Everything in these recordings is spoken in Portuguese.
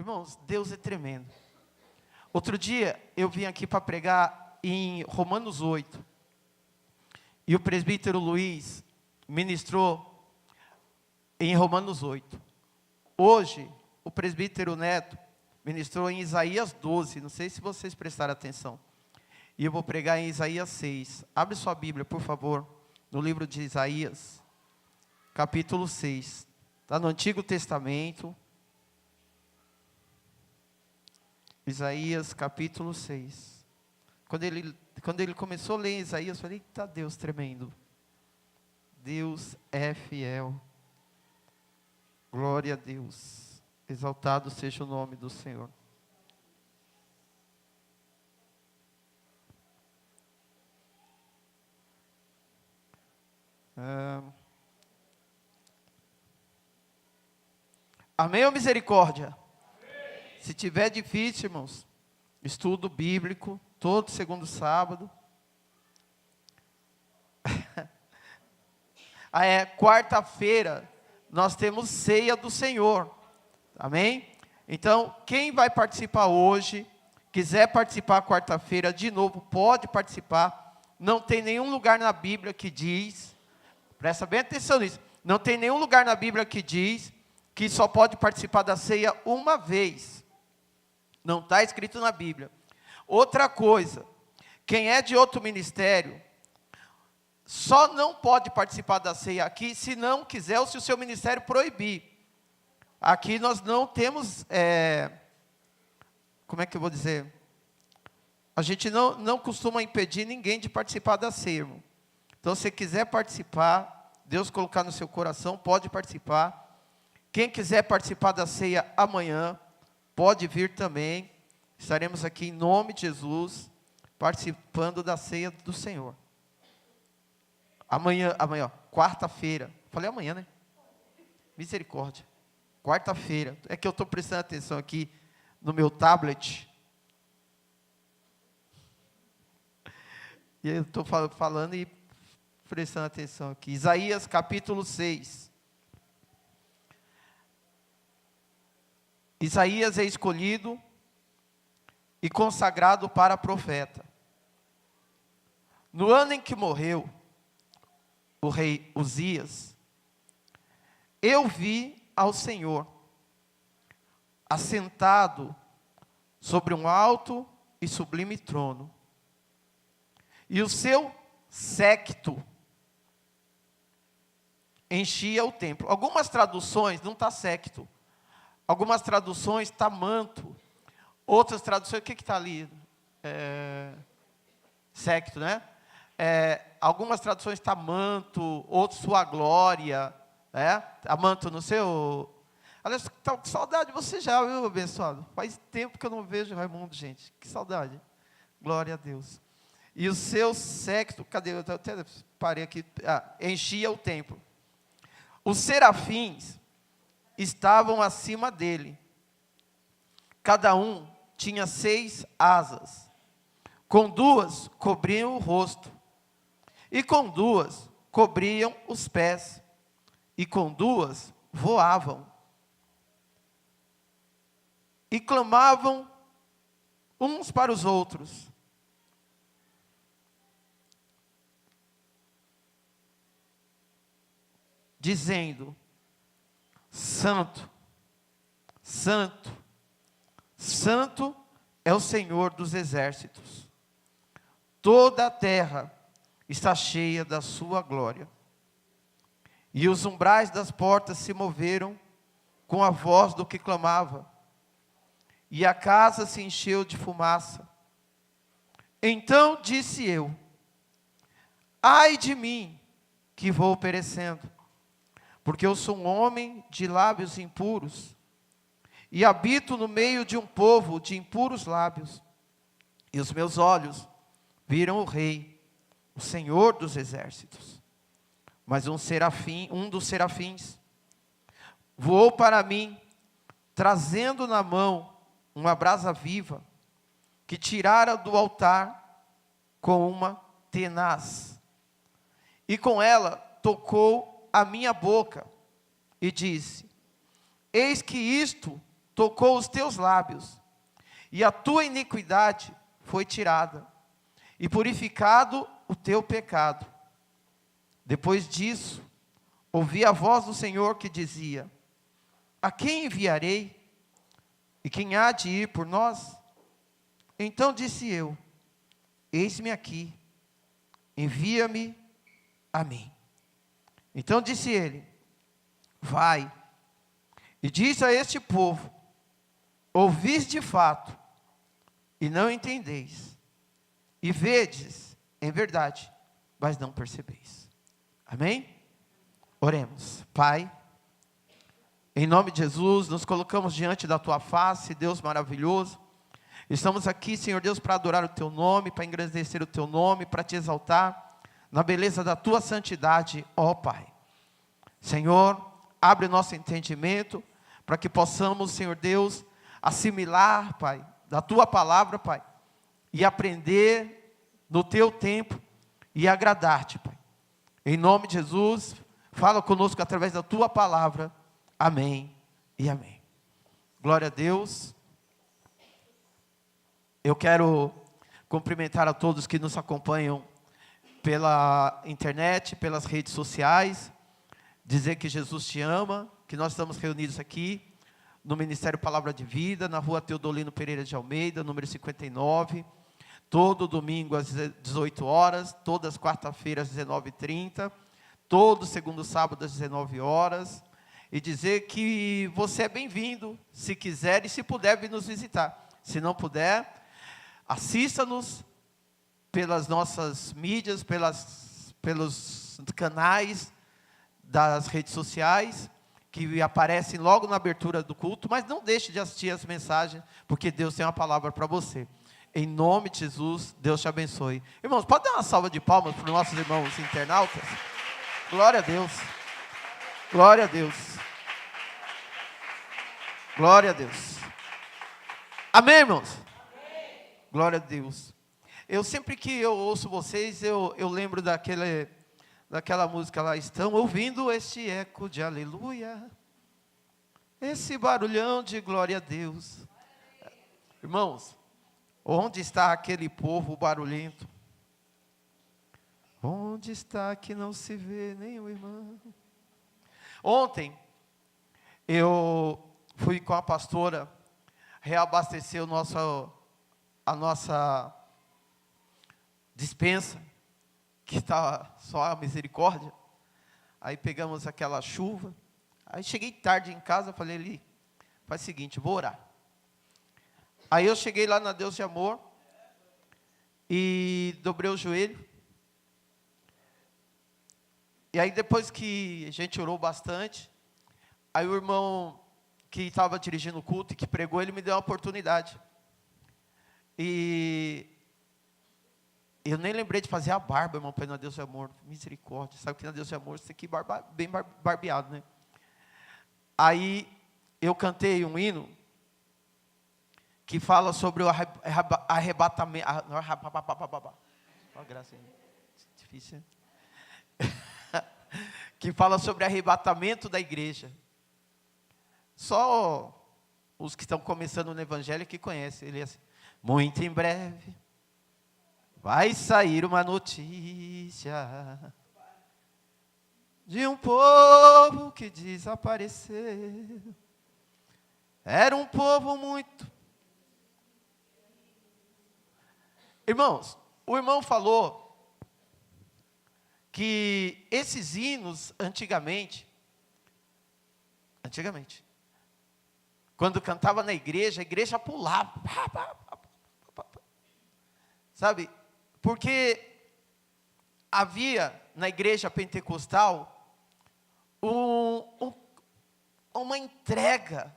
Irmãos, Deus é tremendo. Outro dia, eu vim aqui para pregar em Romanos 8. E o presbítero Luiz ministrou em Romanos 8. Hoje, o presbítero Neto ministrou em Isaías 12. Não sei se vocês prestaram atenção. E eu vou pregar em Isaías 6. Abre sua Bíblia, por favor, no livro de Isaías, capítulo 6. Está no Antigo Testamento. Isaías capítulo 6. Quando ele começou a ler Isaías, eu falei, eita Deus tremendo. Deus é fiel. Glória a Deus. Exaltado seja o nome do Senhor. Amém ou misericórdia? Se tiver difícil, irmãos, estudo bíblico, todo segundo sábado. Quarta-feira, nós temos ceia do Senhor. Amém? Então, quem vai participar hoje, quiser participar quarta-feira de novo, pode participar. Não tem nenhum lugar na Bíblia que diz, presta bem atenção nisso, não tem nenhum lugar na Bíblia que diz que só pode participar da ceia uma vez. Não está escrito na Bíblia. Outra coisa, quem é de outro ministério, só não pode participar da ceia aqui, se não quiser ou se o seu ministério proibir. Aqui nós não temos, como é que eu vou dizer? A gente não costuma impedir ninguém de participar da ceia, irmão. Então, se quiser participar, Deus colocar no seu coração, pode participar. Quem quiser participar da ceia amanhã, pode vir também. Estaremos aqui em nome de Jesus, participando da ceia do Senhor. Amanhã, quarta-feira. Falei amanhã, né? Misericórdia. Quarta-feira. É que eu estou prestando atenção aqui no meu tablet. E eu estou falando e prestando atenção aqui. Isaías capítulo 6. Isaías é escolhido e consagrado para profeta. No ano em que morreu o rei Uzias, eu vi ao Senhor assentado sobre um alto e sublime trono, e o seu séquito enchia o templo. Algumas traduções não está séquito. Algumas traduções está manto. Outras traduções, o que está ali? Séquito, né? Algumas traduções está manto, outros sua glória. A manto no seu... Aliás, estou com saudade de você já, viu, abençoado? Faz tempo que eu não vejo Raimundo, gente. Que saudade. Glória a Deus. E o seu séquito, cadê? Eu até parei aqui. Enchia o templo. Os serafins estavam acima dele. Cada um tinha 6 asas. Com 2 cobriam o rosto. E com 2 cobriam os pés. E com 2 voavam. E clamavam uns para os outros. Dizendo: Santo, Santo, Santo é o Senhor dos exércitos. Toda a terra está cheia da sua glória. E os umbrais das portas se moveram com a voz do que clamava. E a casa se encheu de fumaça. Então disse eu: ai de mim, que vou perecendo, porque eu sou um homem de lábios impuros, e habito no meio de um povo de impuros lábios. E os meus olhos viram o Rei, o Senhor dos exércitos. Mas um dos serafins, voou para mim, trazendo na mão uma brasa viva, que tirara do altar com uma tenaz. E com ela tocou a minha boca, e disse: eis que isto tocou os teus lábios, e a tua iniquidade foi tirada, e purificado o teu pecado. Depois disso, ouvi a voz do Senhor que dizia: a quem enviarei? E quem há de ir por nós? Então disse eu: eis-me aqui, envia-me a mim. Então disse ele: vai, e diz a este povo: ouvis de fato, e não entendeis, e vedes em verdade, mas não percebeis. Amém? Oremos. Pai, em nome de Jesus, nos colocamos diante da tua face, Deus maravilhoso. Estamos aqui, Senhor Deus, para adorar o teu nome, para engrandecer o teu nome, para te exaltar na beleza da tua santidade, ó Pai. Senhor, abre o nosso entendimento, para que possamos, Senhor Deus, assimilar, Pai, da tua palavra, Pai, e aprender no teu tempo e agradar-te, Pai. Em nome de Jesus, fala conosco através da tua palavra. Amém e amém. Glória a Deus. Eu quero cumprimentar a todos que nos acompanham pela internet, pelas redes sociais, dizer que Jesus te ama, que nós estamos reunidos aqui no Ministério Palavra de Vida, na rua Teodolino Pereira de Almeida, número 59, todo domingo às 18 horas, todas as quarta-feiras às 19h30, todo segundo sábado às 19 horas, e dizer que você é bem-vindo, se quiser e se puder vir nos visitar. Se não puder, assista-nos pelas nossas mídias, pelos canais das redes sociais, que aparecem logo na abertura do culto, mas não deixe de assistir as mensagens, porque Deus tem uma palavra para você. Em nome de Jesus, Deus te abençoe. Irmãos, pode dar uma salva de palmas para os nossos irmãos internautas? Glória a Deus. Glória a Deus. Glória a Deus. Amém, irmãos? Amém. Glória a Deus. Eu sempre que eu ouço vocês, eu lembro daquela música lá: estão ouvindo este eco de aleluia, esse barulhão de glória a Deus. Irmãos, onde está aquele povo barulhento? Onde está que não se vê nenhum irmão? Ontem, eu fui com a pastora reabastecer a nossa despensa, que está só a misericórdia. Aí pegamos aquela chuva. Aí cheguei tarde em casa, falei: Eli, faz o seguinte, vou orar. Aí eu cheguei lá na Deus de Amor e dobrei o joelho. E aí depois que a gente orou bastante, aí o irmão que estava dirigindo o culto e que pregou, ele me deu uma oportunidade. E eu nem lembrei de fazer a barba, irmão, para ir na Deus de Amor. Misericórdia. Sabe que na Deus de Amor você tem que ir bem barbeado, né? Aí eu cantei um hino que fala sobre o arrebatamento. Olha a graça aí. Difícil, né? Que fala sobre arrebatamento da igreja. Só os que estão começando no Evangelho que conhecem. Ele é assim: muito em breve vai sair uma notícia de um povo que desapareceu. Era um povo muito... Irmãos, o irmão falou que esses hinos, antigamente, quando cantava na igreja, a igreja pulava. Sabe? Porque havia na igreja pentecostal uma entrega,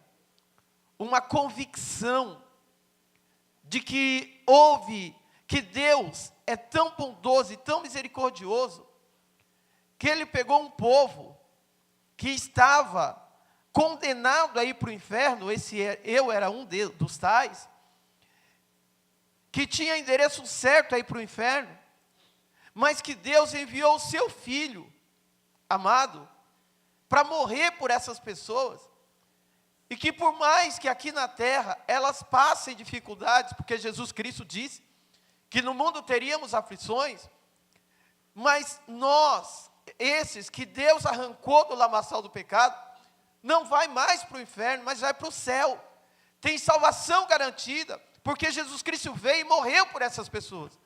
uma convicção de que Deus é tão bondoso e tão misericordioso, que Ele pegou um povo que estava condenado a ir para o inferno. Eu era um dos tais, que tinha endereço certo a ir para o inferno, mas que Deus enviou o seu Filho amado para morrer por essas pessoas, E que por mais que aqui na terra elas passem dificuldades, porque Jesus Cristo disse que no mundo teríamos aflições, mas nós, esses que Deus arrancou do lamaçal do pecado, não vai mais para o inferno, mas vai para o céu. Tem salvação garantida, porque Jesus Cristo veio e morreu por essas pessoas.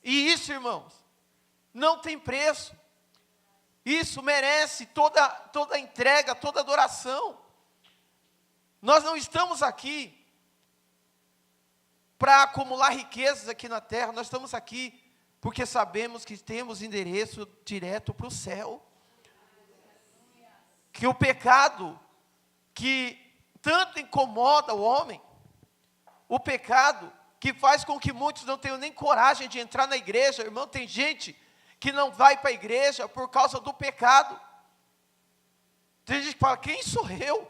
E isso, irmãos, não tem preço. Isso merece toda entrega, toda adoração. Nós não estamos aqui para acumular riquezas aqui na terra, nós estamos aqui porque sabemos que temos endereço direto para o céu. Que o pecado que tanto incomoda o homem, o pecado que faz com que muitos não tenham nem coragem de entrar na igreja, irmão, tem gente que não vai para a igreja por causa do pecado. Tem gente que fala, quem sou eu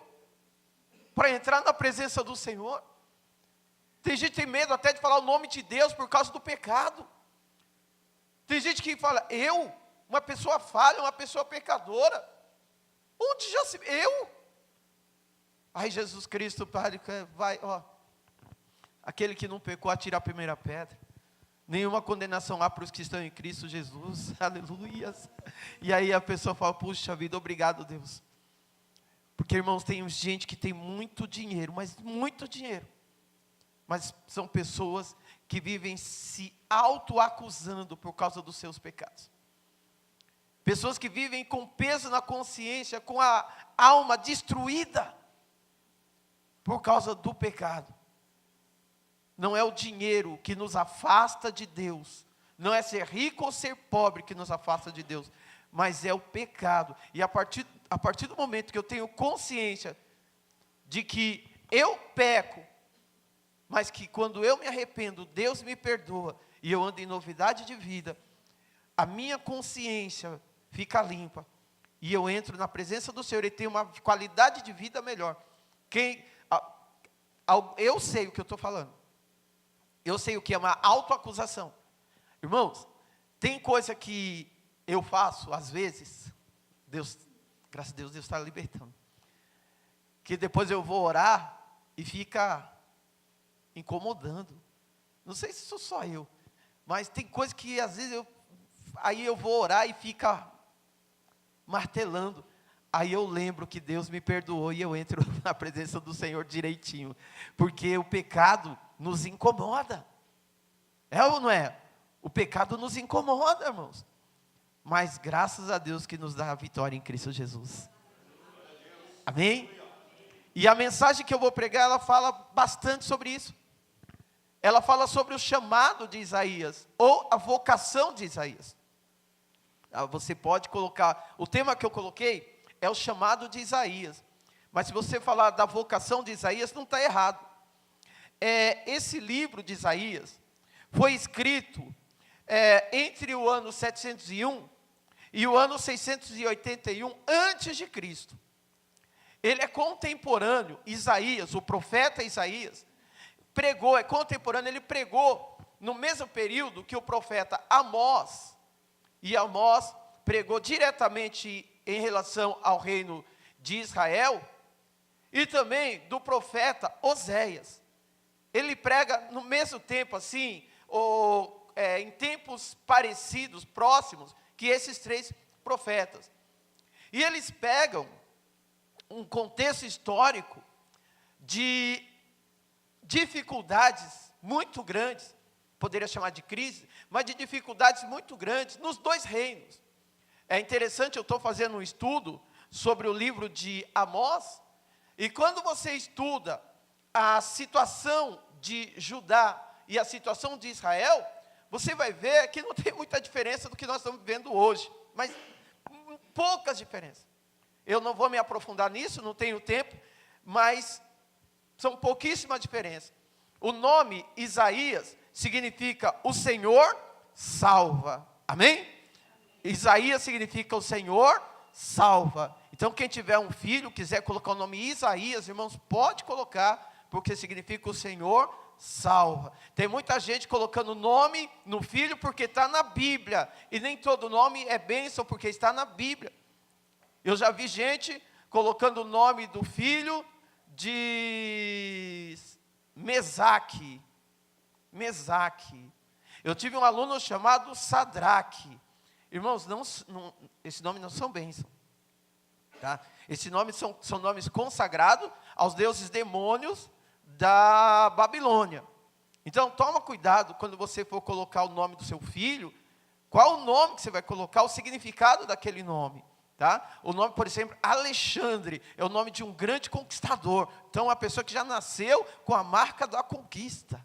para entrar na presença do Senhor? Tem gente que tem medo até de falar o nome de Deus por causa do pecado. Tem gente que fala, eu, uma pessoa falha, uma pessoa pecadora, onde já se... Eu? Aí Jesus Cristo vai, aquele que não pecou, atira a primeira pedra. Nenhuma condenação há para os que estão em Cristo Jesus, aleluias. E aí a pessoa fala, puxa vida, obrigado Deus. Porque irmãos, tem gente que tem muito dinheiro, mas muito dinheiro. Mas são pessoas que vivem se auto-acusando por causa dos seus pecados. Pessoas que vivem com peso na consciência, com a alma destruída por causa do pecado. Não é o dinheiro que nos afasta de Deus, não é ser rico ou ser pobre que nos afasta de Deus, mas é o pecado. E a partir do momento que eu tenho consciência de que eu peco, mas que quando eu me arrependo, Deus me perdoa, e eu ando em novidade de vida, a minha consciência fica limpa, e eu entro na presença do Senhor, e tenho uma qualidade de vida melhor. Eu sei o que eu estou falando, eu sei o que é uma autoacusação. Irmãos, tem coisa que eu faço, às vezes, Deus, graças a Deus, Deus está libertando, que depois eu vou orar, e fica incomodando. Não sei se sou só eu, mas tem coisa que às vezes aí eu vou orar e fica martelando. Aí eu lembro que Deus me perdoou e eu entro na presença do Senhor direitinho, porque o pecado nos incomoda. É ou não é? O pecado nos incomoda, irmãos. Mas graças a Deus que nos dá a vitória em Cristo Jesus. Amém? E a mensagem que eu vou pregar, ela fala bastante sobre isso. Ela fala sobre o chamado de Isaías, ou a vocação de Isaías. Você pode colocar, o tema que eu coloquei é o chamado de Isaías. Mas se você falar da vocação de Isaías, não está errado. Esse livro de Isaías foi escrito entre o ano 701 e o ano 681 antes de Cristo. Ele é contemporâneo, Isaías, o profeta Isaías, pregou, é contemporâneo, ele pregou no mesmo período que o profeta Amós, e Amós pregou diretamente em relação ao reino de Israel, e também do profeta Oséias. Ele prega no mesmo tempo, assim, em tempos parecidos, próximos, que esses três profetas. E eles pegam um contexto histórico de dificuldades muito grandes, poderia chamar de crise, mas de dificuldades muito grandes nos dois reinos. É interessante, eu estou fazendo um estudo sobre o livro de Amós, e quando você estuda a situação de Judá e a situação de Israel, você vai ver que não tem muita diferença do que nós estamos vivendo hoje, mas poucas diferenças. Eu não vou me aprofundar nisso, não tenho tempo, mas são pouquíssimas diferenças. O nome Isaías significa o Senhor salva. Amém? Isaías significa o Senhor salva. Então quem tiver um filho, quiser colocar o nome Isaías, irmãos, pode colocar, porque significa o Senhor salva. Tem muita gente colocando nome no filho porque está na Bíblia, e nem todo nome é bênção porque está na Bíblia. Eu já vi gente colocando o nome do filho de Mesaque. Eu tive um aluno chamado Sadraque. Irmãos, esse nome não são bênçãos. Tá? Esses nomes são nomes consagrados aos deuses demônios da Babilônia. Então, toma cuidado quando você for colocar o nome do seu filho, qual o nome que você vai colocar, o significado daquele nome. Tá? O nome, por exemplo, Alexandre, é o nome de um grande conquistador. Então, uma pessoa que já nasceu com a marca da conquista.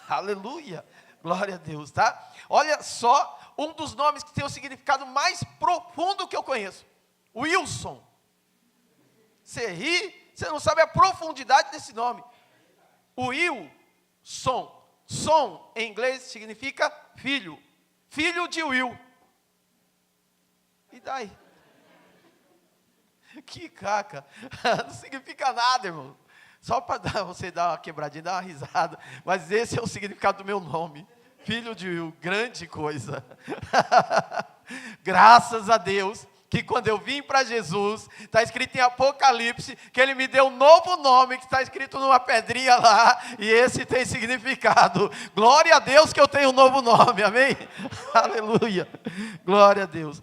Aleluia, glória a Deus, tá? Olha só, um dos nomes que tem o significado mais profundo que eu conheço. Wilson. Você ri, você não sabe a profundidade desse nome. Wilson. Som, em inglês, significa filho. Filho de Will. E daí? Que caca. Não significa nada, irmão. Só para você dar uma quebradinha, dar uma risada. Mas esse é o significado do meu nome. Filho de Will, grande coisa. Graças a Deus, que quando eu vim para Jesus, está escrito em Apocalipse, que Ele me deu um novo nome, que está escrito numa pedrinha lá, e esse tem significado. Glória a Deus que eu tenho um novo nome, amém? Aleluia, glória a Deus.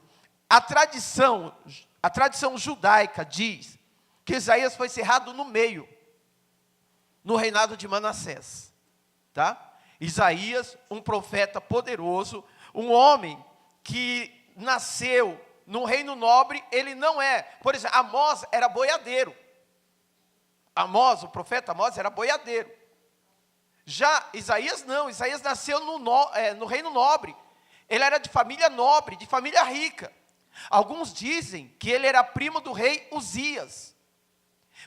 A tradição judaica diz que Isaías foi cerrado no meio, no reinado de Manassés, tá? Isaías, um profeta poderoso, um homem que nasceu num reino nobre, ele não é. Por exemplo, Amós era boiadeiro. O profeta Amós era boiadeiro. Já Isaías não, Isaías nasceu no reino nobre. Ele era de família nobre, de família rica. Alguns dizem que ele era primo do rei Uzias.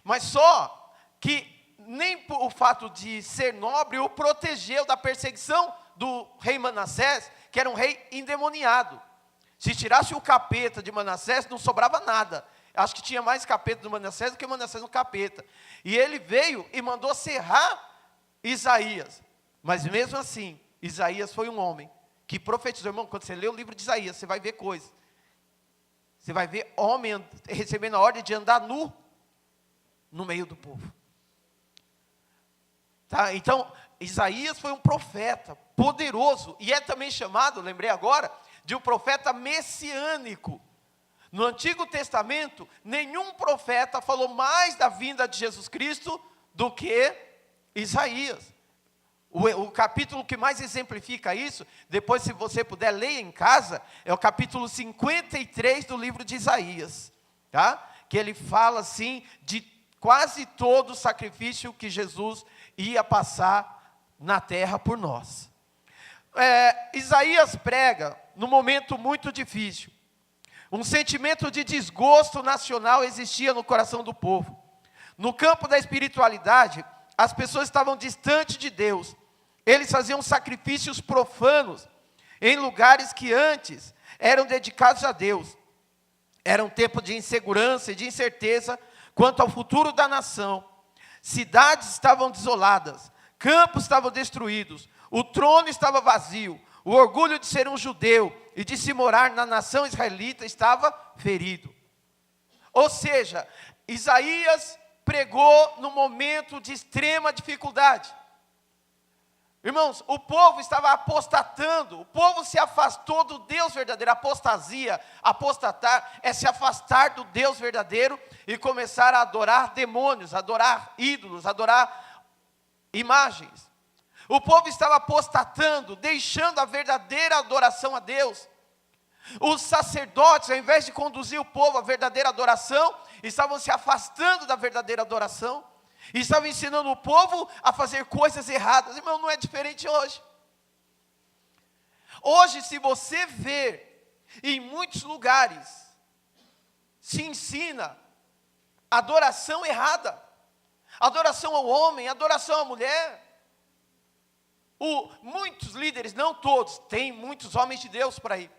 Mas só que nem o fato de ser nobre o protegeu da perseguição do rei Manassés, que era um rei endemoniado. Se tirasse o capeta de Manassés, não sobrava nada. Acho que tinha mais capeta do Manassés do que Manassés no capeta. E ele veio e mandou serrar Isaías. Mas mesmo assim, Isaías foi um homem que profetizou. Irmão, quando você lê o livro de Isaías, você vai ver coisas. Você vai ver homem recebendo a ordem de andar nu no meio do povo. Tá? Então, Isaías foi um profeta poderoso. E é também chamado, lembrei agora, de um profeta messiânico. No Antigo Testamento, nenhum profeta falou mais da vinda de Jesus Cristo do que Isaías. O capítulo que mais exemplifica isso, depois se você puder ler em casa, é o capítulo 53 do livro de Isaías. Tá? Que ele fala assim de quase todo o sacrifício que Jesus ia passar na terra por nós. Isaías prega num momento muito difícil. Um sentimento de desgosto nacional existia no coração do povo. No campo da espiritualidade, as pessoas estavam distantes de Deus. Eles faziam sacrifícios profanos em lugares que antes eram dedicados a Deus. Era um tempo de insegurança e de incerteza quanto ao futuro da nação. Cidades estavam desoladas, campos estavam destruídos, o trono estava vazio, o orgulho de ser um judeu e de se morar na nação israelita estava ferido. Ou seja, Isaías pregou no momento de extrema dificuldade. Irmãos, o povo estava apostatando, o povo se afastou do Deus verdadeiro. Apostasia, apostatar, é se afastar do Deus verdadeiro e começar a adorar demônios, adorar ídolos, adorar imagens. O povo estava apostatando, deixando a verdadeira adoração a Deus. Os sacerdotes, ao invés de conduzir o povo à verdadeira adoração, estavam se afastando da verdadeira adoração. E estavam ensinando o povo a fazer coisas erradas. Irmão, não é diferente hoje. Hoje, se você ver, em muitos lugares, se ensina adoração errada. Adoração ao homem, adoração à mulher. Muitos líderes, não todos, tem muitos homens de Deus por aí.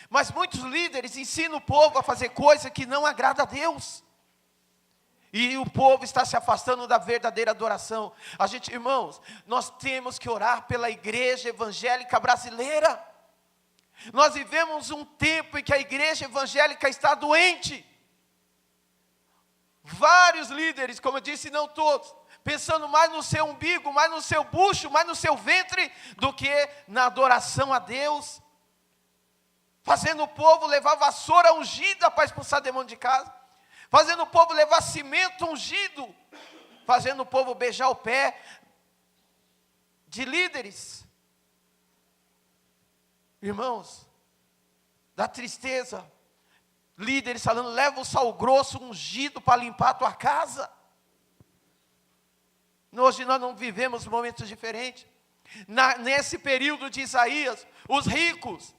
Mas muitos líderes ensinam o povo a fazer coisa que não agrada a Deus. E o povo está se afastando da verdadeira adoração. Irmãos, nós temos que orar pela igreja evangélica brasileira. Nós vivemos um tempo em que a igreja evangélica está doente. Vários líderes, como eu disse, não todos, pensando mais no seu umbigo, mais no seu bucho, mais no seu ventre, do que na adoração a Deus. Fazendo o povo levar vassoura ungida para expulsar demônio de casa. Fazendo o povo levar cimento ungido. Fazendo o povo beijar o pé de líderes. Irmãos, dá tristeza. Líderes falando, leva o sal grosso ungido para limpar a tua casa. Hoje nós não vivemos momentos diferentes. Nesse período de Isaías, os ricos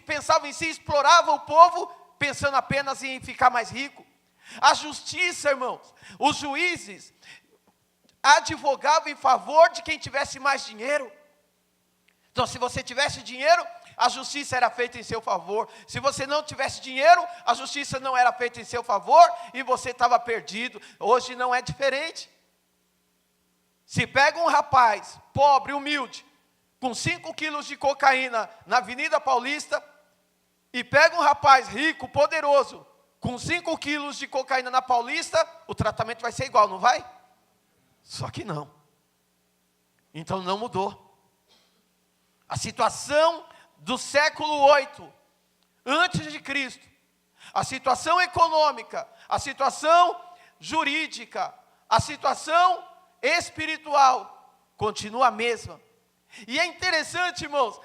pensavam em si, exploravam o povo, pensando apenas em ficar mais rico. A justiça, irmãos, os juízes advogavam em favor de quem tivesse mais dinheiro. Então, se você tivesse dinheiro, a justiça era feita em seu favor. Se você não tivesse dinheiro, a justiça não era feita em seu favor e você estava perdido. Hoje não é diferente. Se pega um rapaz pobre, humilde, com 5 quilos de cocaína na Avenida Paulista, e pega um rapaz rico, poderoso, com 5 quilos de cocaína na Paulista, o tratamento vai ser igual, não vai? Só que não. Então não mudou. A situação do século 8, antes de Cristo, a situação econômica, a situação jurídica, a situação espiritual, continua a mesma. E é interessante, irmãos,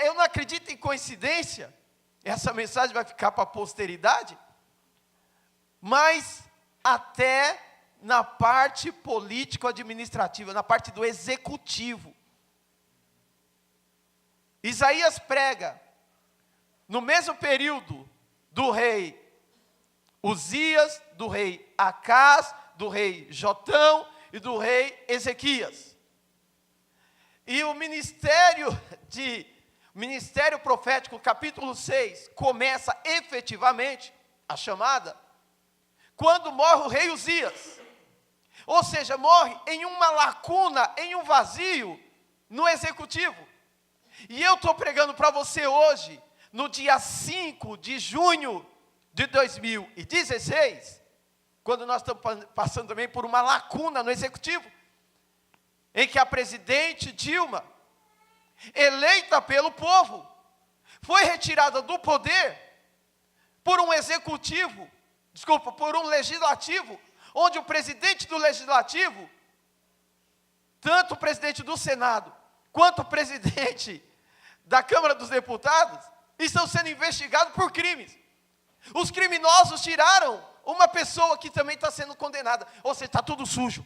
eu não acredito em coincidência, essa mensagem vai ficar para a posteridade, mas até na parte político-administrativa, na parte do executivo. Isaías prega, no mesmo período do rei Uzias, do rei Acás, do rei Jotão e do rei Ezequias. E o ministério profético, capítulo 6, começa efetivamente, a chamada, quando morre o rei Uzias. Ou seja, morre em uma lacuna, em um vazio, no executivo. E eu estou pregando para você hoje, no dia 5 de junho de 2016, quando nós estamos passando também por uma lacuna no executivo, em que a presidente Dilma, eleita pelo povo, foi retirada do poder por um legislativo, onde o presidente do legislativo, tanto o presidente do Senado, quanto o presidente da Câmara dos Deputados, estão sendo investigados por crimes. Os criminosos tiraram uma pessoa que também está sendo condenada, ou seja, está tudo sujo.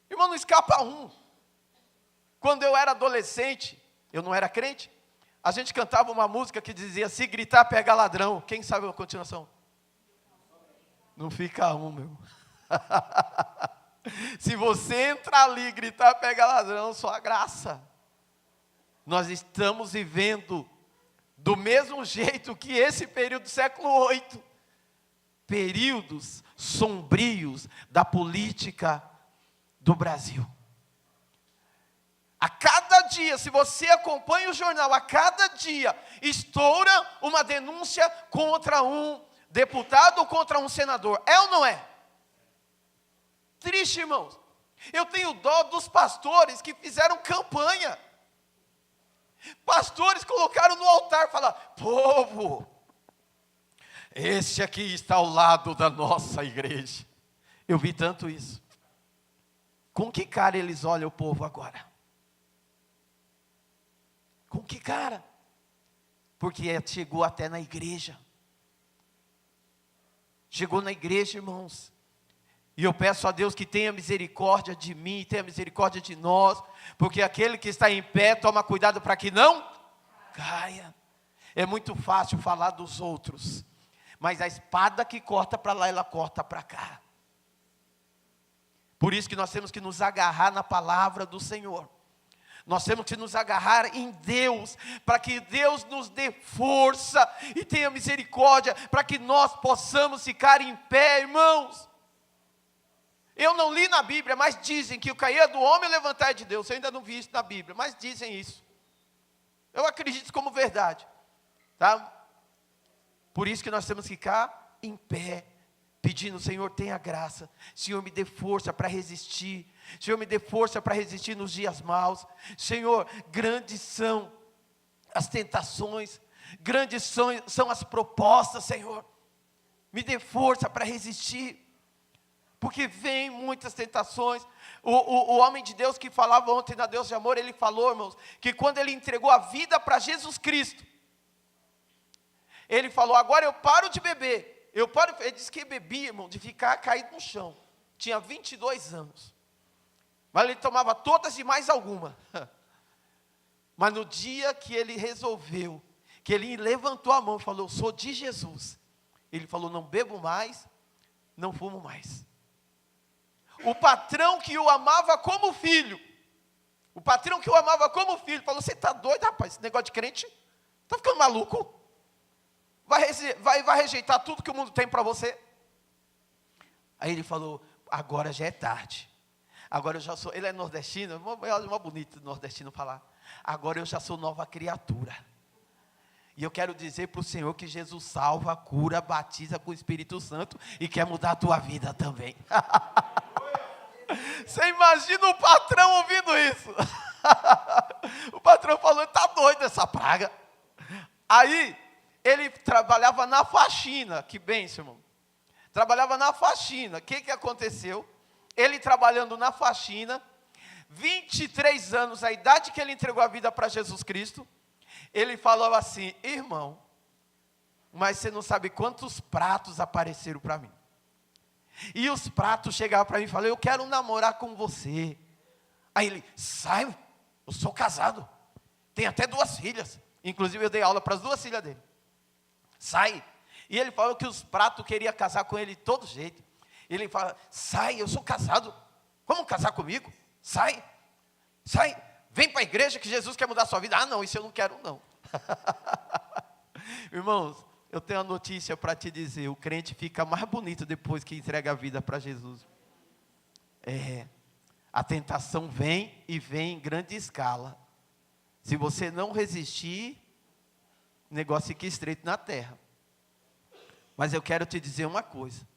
Irmão, não escapa um. Quando eu era adolescente, eu não era crente, a gente cantava uma música que dizia, se gritar pega ladrão. Quem sabe a continuação? Não fica um, meu. Se você entrar ali e gritar pega ladrão, só a graça. Nós estamos vivendo do mesmo jeito que esse período do século 8. Períodos sombrios da política do Brasil. A cada dia, se você acompanha o jornal, a cada dia estoura uma denúncia contra um deputado ou contra um senador. É ou não é? Triste, irmãos. Eu tenho dó dos pastores que fizeram campanha. Pastores colocaram no altar e falaram, povo, esse aqui está ao lado da nossa igreja. Eu vi tanto isso. Com que cara eles olham o povo agora? Com que cara? Porque chegou até na igreja. Chegou na igreja, irmãos. E eu peço a Deus que tenha misericórdia de mim, tenha misericórdia de nós, porque aquele que está em pé, toma cuidado para que não caia. É muito fácil falar dos outros, mas a espada que corta para lá, ela corta para cá. Por isso que nós temos que nos agarrar na palavra do Senhor. Nós temos que nos agarrar em Deus, para que Deus nos dê força e tenha misericórdia, para que nós possamos ficar em pé, irmãos. Eu não li na Bíblia, mas dizem que o cair é do homem e o levantar é de Deus. Eu ainda não vi isso na Bíblia, mas dizem isso. Eu acredito como verdade, tá? Por isso que nós temos que ficar em pé pedindo: Senhor, tenha graça, Senhor, me dê força para resistir, Senhor, me dê força para resistir nos dias maus. Senhor, grandes são as tentações, grandes são as propostas, Senhor, me dê força para resistir, porque vem muitas tentações. O homem de Deus que falava ontem na Deus de Amor, ele falou, irmãos, que quando ele entregou a vida para Jesus Cristo, ele falou: agora eu paro de beber. Ele disse que bebia, irmão, de ficar caído no chão. Tinha 22 anos. Mas ele tomava todas e mais alguma. Mas no dia que ele resolveu, que ele levantou a mão e falou: eu sou de Jesus, ele falou: não bebo mais, não fumo mais. O patrão que o amava como filho, falou: você está doido, rapaz, esse negócio de crente, está ficando maluco? Vai rejeitar tudo que o mundo tem para você? Aí ele falou: agora já é tarde, agora eu já sou, ele é nordestino, é uma bonita nordestino falar, agora eu já sou nova criatura, e eu quero dizer para o Senhor que Jesus salva, cura, batiza com o Espírito Santo, e quer mudar a tua vida também. Você imagina o patrão ouvindo isso? O patrão falou: está doido essa praga. Aí ele trabalhava na faxina, que bênção, irmão. Trabalhava na faxina. O que aconteceu? Ele trabalhando na faxina, 23 anos, a idade que ele entregou a vida para Jesus Cristo, ele falou assim: irmão, mas você não sabe quantos pratos apareceram para mim. E os pratos chegavam para mim e falavam: eu quero namorar com você. Aí ele: sai, eu sou casado, tenho até 2 filhas. Inclusive eu dei aula para as 2 filhas dele. Sai. E ele falou que os pratos queriam casar com ele de todo jeito. Ele fala: sai, eu sou casado, vamos casar comigo? Sai, vem para a igreja que Jesus quer mudar a sua vida. Ah não, isso eu não quero não. Irmãos, eu tenho uma notícia para te dizer: o crente fica mais bonito depois que entrega a vida para Jesus. A tentação vem e vem em grande escala. Se você não resistir, o negócio fica estreito na terra. Mas eu quero te dizer uma coisa: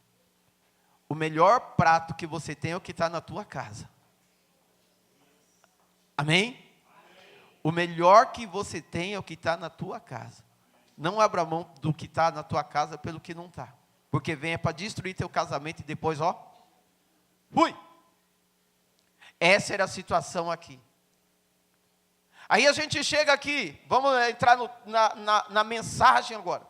o melhor prato que você tem é o que está na tua casa. Amém? O melhor que você tem é o que está na tua casa. Não abra mão do que está na tua casa pelo que não está. Porque vem para destruir teu casamento e depois, fui. Essa era a situação aqui. Aí a gente chega aqui, vamos entrar na mensagem agora.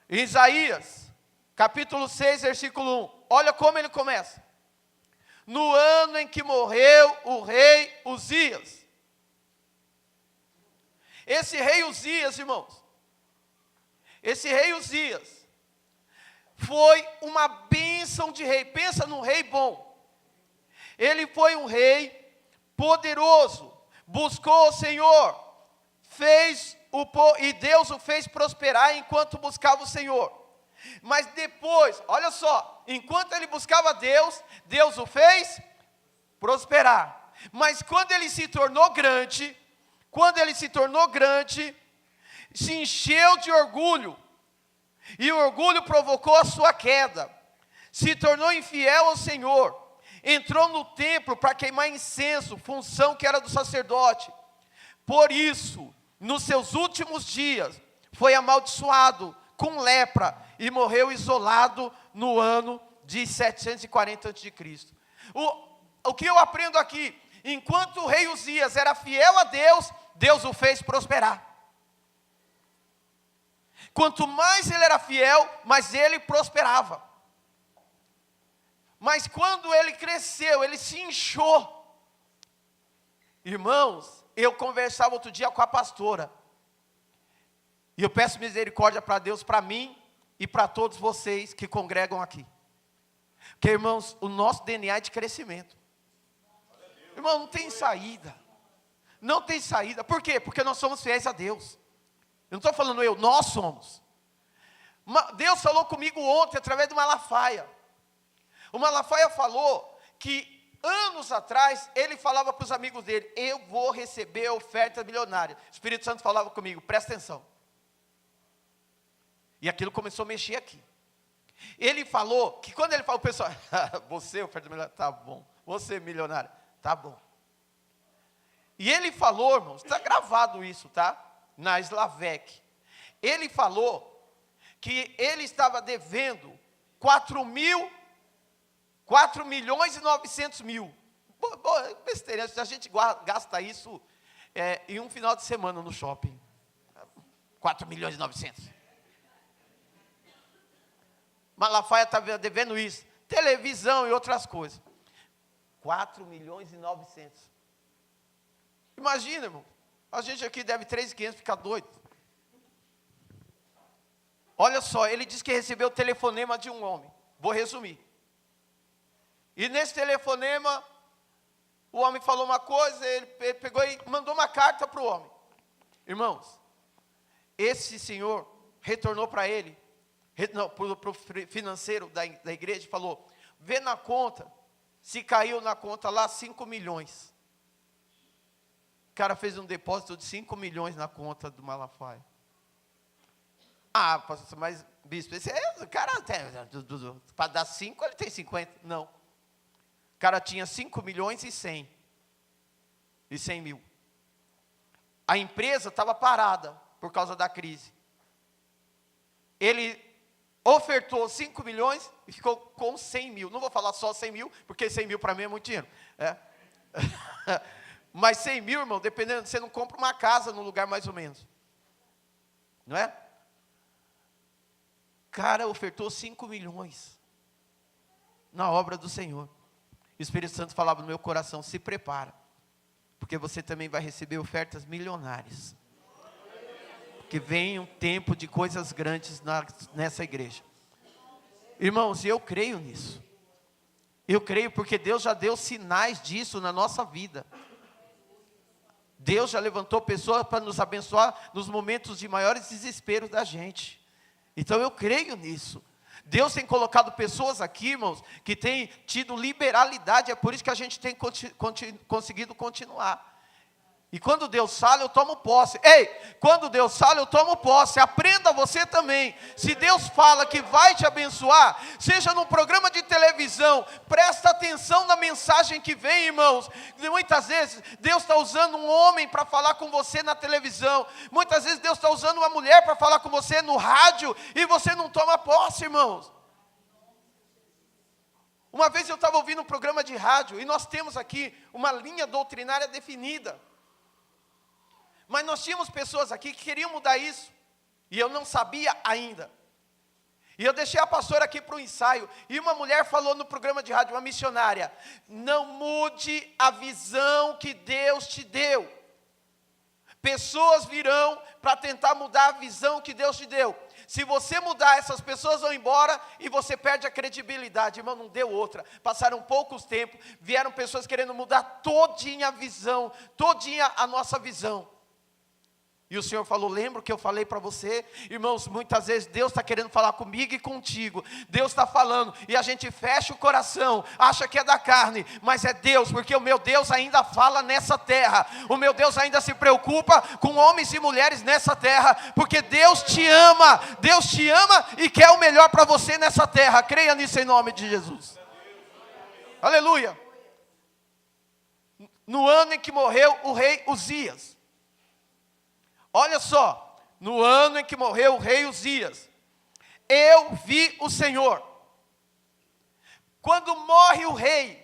Isaías, capítulo 6, versículo 1. Olha como ele começa: no ano em que morreu o rei Uzias. Esse rei Uzias, irmãos, foi uma bênção de rei. Pensa num rei bom. Ele foi um rei poderoso, buscou o Senhor, e Deus o fez prosperar enquanto buscava o Senhor. Mas depois, olha só, enquanto ele buscava Deus, Deus o fez prosperar. Mas quando ele se tornou grande, se encheu de orgulho, e o orgulho provocou a sua queda, se tornou infiel ao Senhor, entrou no templo para queimar incenso, função que era do sacerdote. Por isso, nos seus últimos dias, foi amaldiçoado com lepra e morreu isolado no ano de 740 a.C. O que eu aprendo aqui? Enquanto o rei Uzias era fiel a Deus, Deus o fez prosperar. Quanto mais ele era fiel, mais ele prosperava. Mas quando ele cresceu, ele se inchou. Irmãos, eu conversava outro dia com a pastora, e eu peço misericórdia para Deus, para mim e para todos vocês que congregam aqui. Porque, irmãos, o nosso DNA é de crescimento. Irmão, não tem saída. Não tem saída. Por quê? Porque nós somos fiéis a Deus. Eu não estou falando nós somos. Deus falou comigo ontem através de Malafaia. O Malafaia falou que anos atrás ele falava para os amigos dele: eu vou receber a oferta milionária. O Espírito Santo falava comigo: presta atenção. E aquilo começou a mexer aqui. Ele falou que quando ele falou, o pessoal, você, oferta milionária, tá bom. Você, milionário, tá bom. E ele falou, irmãos, está gravado isso, tá? Na Slavec. Ele falou que ele estava devendo 4 milhões e 900 mil. Besteira, a gente gasta isso em um final de semana no shopping. 4 milhões e 900. Malafaia estava devendo isso. Televisão e outras coisas. 4 milhões e 900. Imagina, irmão. A gente aqui deve 3.500, fica doido. Olha só, ele disse que recebeu o telefonema de um homem. Vou resumir. E nesse telefonema, o homem falou uma coisa, ele pegou e mandou uma carta para o homem. Irmãos, esse senhor retornou para ele, para o financeiro da igreja, e falou, vê na conta, se caiu na conta lá 5 milhões. O cara fez um depósito de 5 milhões na conta do Malafaia. Ah, pastor, mas bispo, o cara para dar 5, ele tem 50. Não. O cara tinha 5 milhões e 100 mil. A empresa estava parada por causa da crise. Ele ofertou 5 milhões e ficou com 100 mil. Não vou falar só 100 mil, porque 100 mil para mim é muito dinheiro. Mas 100 mil, irmão, dependendo, você não compra uma casa no lugar mais ou menos. Não é? O cara ofertou 5 milhões na obra do Senhor. O Espírito Santo falava no meu coração, se prepara, porque você também vai receber ofertas milionárias. Porque vem um tempo de coisas grandes nessa igreja. Irmãos, eu creio nisso. Eu creio porque Deus já deu sinais disso na nossa vida. Deus já levantou pessoas para nos abençoar nos momentos de maiores desesperos da gente. Então eu creio nisso. Deus tem colocado pessoas aqui, irmãos, que têm tido liberalidade, é por isso que a gente tem conseguido continuar. E quando Deus fala, eu tomo posse. Ei, quando Deus fala, eu tomo posse. Aprenda você também. Se Deus fala que vai te abençoar, seja num programa de televisão, presta atenção na mensagem que vem, irmãos. Muitas vezes, Deus está usando um homem para falar com você na televisão. Muitas vezes, Deus está usando uma mulher para falar com você no rádio, e você não toma posse, irmãos. Uma vez eu estava ouvindo um programa de rádio, e nós temos aqui uma linha doutrinária definida. Mas nós tínhamos pessoas aqui que queriam mudar isso, e eu não sabia ainda. E eu deixei a pastora aqui para o ensaio, e uma mulher falou no programa de rádio, uma missionária, não mude a visão que Deus te deu. Pessoas virão para tentar mudar a visão que Deus te deu. Se você mudar, essas pessoas vão embora e você perde a credibilidade. Irmão, não deu outra. Passaram poucos tempos, vieram pessoas querendo mudar todinha a visão, todinha a nossa visão. E o Senhor falou, lembra o que eu falei para você? Irmãos, muitas vezes Deus está querendo falar comigo e contigo. Deus está falando e a gente fecha o coração, acha que é da carne, mas é Deus, porque o meu Deus ainda fala nessa terra. O meu Deus ainda se preocupa com homens e mulheres nessa terra, porque Deus te ama e quer o melhor para você nessa terra. Creia nisso em nome de Jesus. Aleluia. No ano em que morreu o rei Uzias, olha só, no ano em que morreu o rei Uzias, eu vi o Senhor. Quando morre o rei,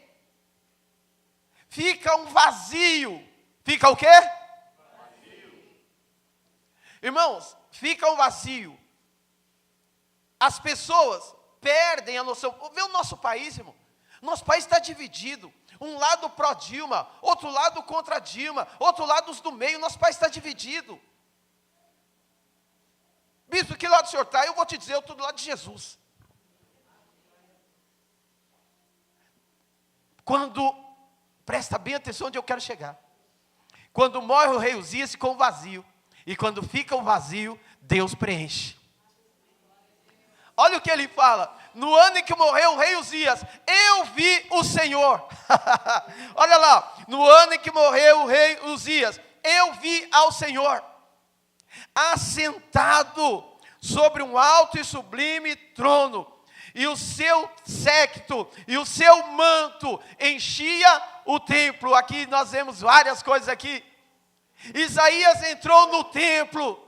fica um vazio. Fica o quê? Vazio. Irmãos, fica um vazio. As pessoas perdem a noção. Vê o nosso país, irmão. Nosso país está dividido. Um lado pró-Dilma, outro lado contra Dilma, outro lado os do meio. Nosso país está dividido. Bispo, que lado o senhor está? Eu vou te dizer, eu estou do lado de Jesus. Quando, presta bem atenção onde eu quero chegar. Quando morre o rei Uzias, fica um vazio. E quando fica um vazio, Deus preenche. Olha o que ele fala. No ano em que morreu o rei Uzias, eu vi o Senhor. Olha lá. No ano em que morreu o rei Uzias, eu vi ao Senhor assentado sobre um alto e sublime trono, e o seu séquito, e o seu manto enchia o templo. Aqui nós vemos várias coisas aqui. Isaías entrou no templo.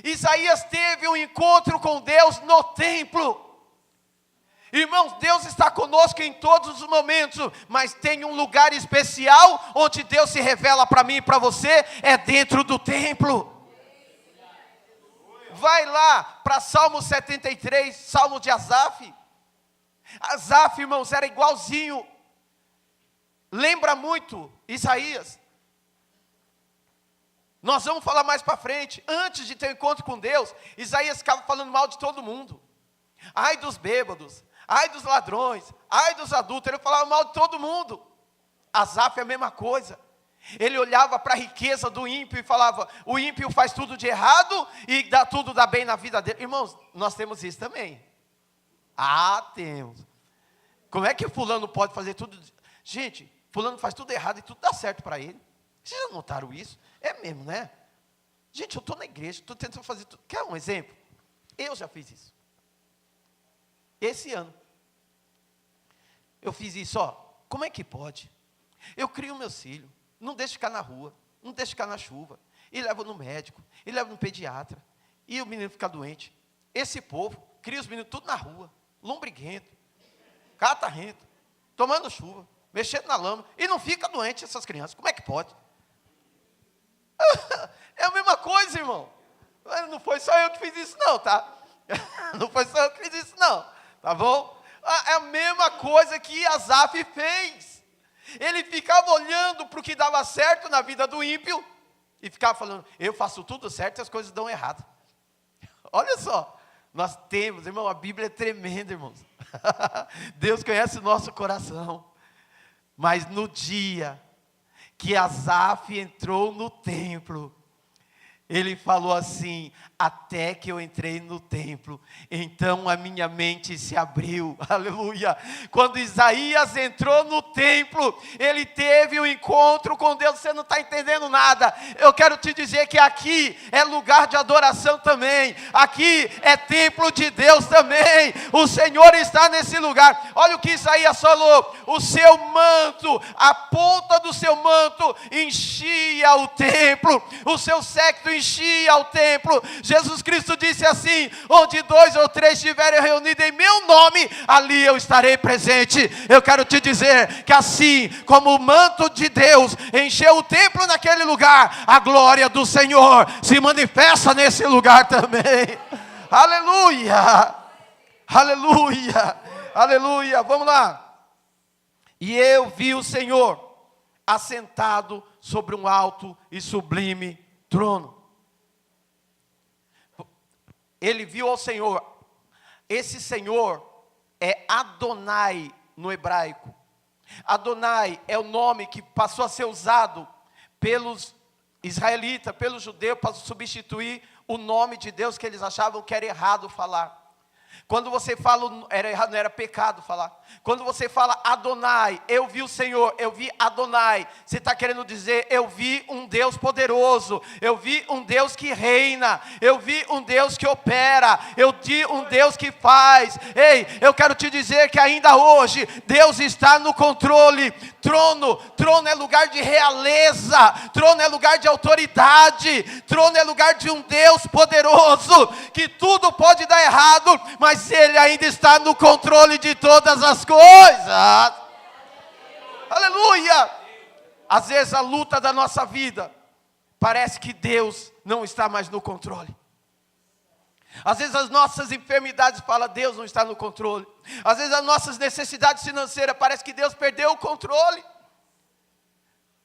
Isaías teve um encontro com Deus no templo. Irmãos, Deus está conosco em todos os momentos, mas tem um lugar especial onde Deus se revela para mim e para você, é dentro do templo. Vai lá para Salmo 73, Salmo de Asaf. Asaf, irmãos, era igualzinho. Lembra muito Isaías. Nós vamos falar mais para frente. Antes de ter um encontro com Deus, Isaías ficava falando mal de todo mundo. Ai dos bêbados, ai dos ladrões, ai dos adúlteros. Ele falava mal de todo mundo. Asaf é a mesma coisa. Ele olhava para a riqueza do ímpio e falava, o ímpio faz tudo de errado e tudo dá bem na vida dele. Irmãos, nós temos isso também. Temos. Como é que fulano pode fazer tudo? Gente, fulano faz tudo errado e tudo dá certo para ele. Vocês já notaram isso? É mesmo, né? Gente, eu estou na igreja, estou tentando fazer tudo. Quer um exemplo? Eu já fiz isso. Esse ano. Eu fiz isso, como é que pode? Eu crio meus filhos, não deixo ficar na rua, não deixo ficar na chuva, e levo no médico, e levo no pediatra, e o menino fica doente. Esse povo cria os meninos tudo na rua, lombriguento, catarrento, tomando chuva, mexendo na lama, e não fica doente essas crianças. Como é que pode? É a mesma coisa, irmão. Não foi só eu que fiz isso não, tá? Não foi só eu que fiz isso não, tá bom? É a mesma coisa que Asaf fez. Ele ficava olhando para o que dava certo na vida do ímpio e ficava falando, eu faço tudo certo e as coisas dão errado. Olha só, nós temos, irmão, a Bíblia é tremenda, irmãos. Deus conhece o nosso coração. Mas no dia que Asaf entrou no templo, ele falou assim, até que eu entrei no templo, então a minha mente se abriu, aleluia. Quando Isaías entrou no templo, ele teve um encontro com Deus. Você não está entendendo nada. Eu quero te dizer que aqui é lugar de adoração também, aqui é templo de Deus também, o Senhor está nesse lugar. Olha o que Isaías falou, o seu manto, a ponta do seu manto enchia o templo, o seu séquito enchia o templo. Jesus Cristo disse assim, onde 2 ou 3 estiverem reunidos em meu nome, ali eu estarei presente. Eu quero te dizer que assim como o manto de Deus encheu o templo naquele lugar, a glória do Senhor se manifesta nesse lugar também. Aleluia, aleluia, aleluia. Vamos lá. E eu vi o Senhor assentado sobre um alto e sublime trono. Ele viu ao Senhor. Esse Senhor é Adonai no hebraico. Adonai é o nome que passou a ser usado pelos israelitas, pelos judeus, para substituir o nome de Deus que eles achavam que era errado falar. Quando você fala, não era pecado falar. Quando você fala Adonai, eu vi o Senhor, eu vi Adonai, você está querendo dizer, eu vi um Deus poderoso, eu vi um Deus que reina, eu vi um Deus que opera, eu vi um Deus que faz. Ei, eu quero te dizer que ainda hoje, Deus está no controle. Trono é lugar de realeza, trono é lugar de autoridade, trono é lugar de um Deus poderoso, que tudo pode dar errado, mas Ele ainda está no controle de todas as coisas. Aleluia. Às vezes a luta da nossa vida, parece que Deus não está mais no controle. Às vezes as nossas enfermidades falam, Deus não está no controle. Às vezes as nossas necessidades financeiras, parece que Deus perdeu o controle.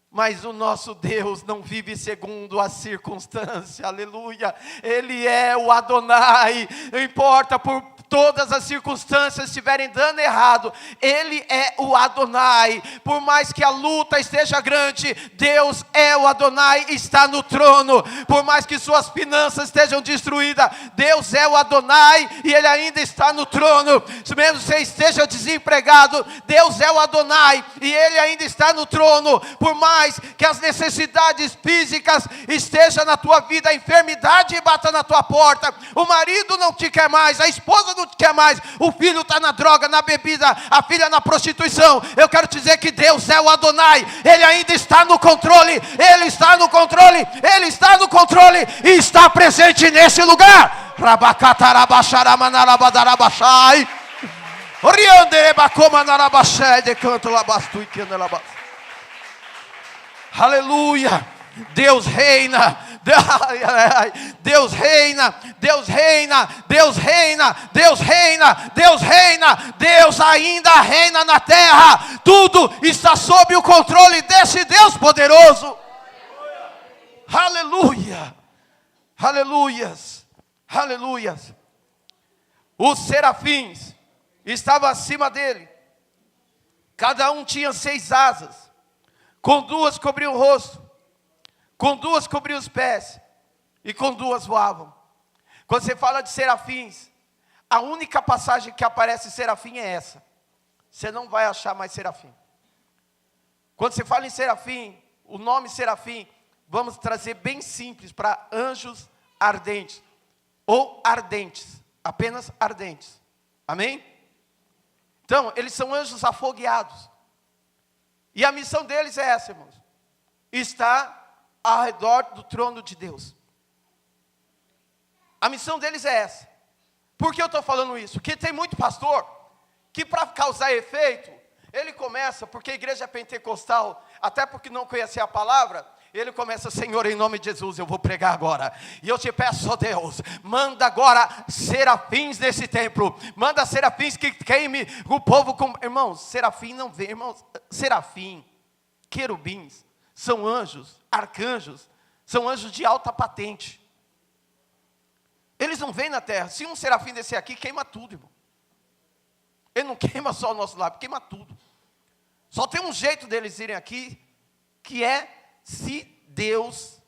Mas o nosso Deus não vive segundo a circunstância, aleluia. Ele é o Adonai, não importa por todas as circunstâncias estiverem dando errado, Ele é o Adonai. Por mais que a luta esteja grande, Deus é o Adonai, está no trono. Por mais que suas finanças estejam destruídas, Deus é o Adonai e Ele ainda está no trono. Se mesmo você esteja desempregado, Deus é o Adonai e Ele ainda está no trono. Por mais que as necessidades físicas estejam na tua vida, a enfermidade bata na tua porta, o marido não te quer mais, a esposa não quer mais, o filho está na droga, na bebida, a filha na prostituição. Eu quero te dizer que Deus é o Adonai, Ele ainda está no controle, Ele está no controle, Ele está no controle e está presente nesse lugar. Aleluia. Deus reina, Deus reina, Deus reina, Deus reina, Deus reina, Deus reina, Deus ainda reina na terra. Tudo está sob o controle desse Deus poderoso. Aleluia, aleluias, aleluias. Os serafins estavam acima dele, cada um tinha 6 asas, com 2 cobriam o rosto, com 2 cobriam os pés, e com 2 voavam. Quando você fala de serafins, a única passagem que aparece serafim é essa. Você não vai achar mais serafim. Quando você fala em serafim, o nome serafim, vamos trazer bem simples para anjos ardentes, ou ardentes, apenas ardentes. Amém? Então, eles são anjos afogueados. E a missão deles é essa, irmãos. Está ao redor do trono de Deus. A missão deles é essa. Por que eu estou falando isso? Porque tem muito pastor que, para causar efeito, ele começa, porque a igreja é pentecostal, até porque não conhecia a palavra, ele começa: Senhor, em nome de Jesus, eu vou pregar agora. E eu te peço, ó Deus, manda agora serafins nesse templo. Manda serafins que queime o povo com... Irmãos, serafim não vem, irmãos. Serafim, querubins, são anjos, arcanjos, são anjos de alta patente. Eles não vêm na terra. Se um serafim descer aqui, queima tudo, irmão. Ele não queima só o nosso lábio, queima tudo. Só tem um jeito deles irem aqui, que é se Deus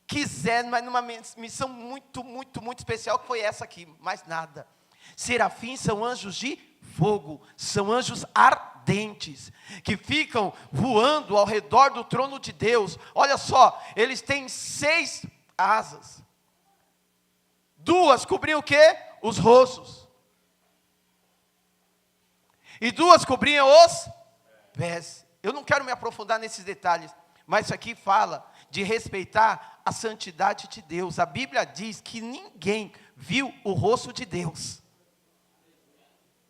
quiser, mas numa missão muito, muito, muito especial, que foi essa aqui, mais nada. Serafins são anjos de fogo, são anjos ardentes, que ficam voando ao redor do trono de Deus. Olha só, eles têm 6 asas. 2 cobriam o quê? Os rostos. E 2 cobriam os pés. Eu não quero me aprofundar nesses detalhes, mas isso aqui fala de respeitar a santidade de Deus. A Bíblia diz que ninguém viu o rosto de Deus.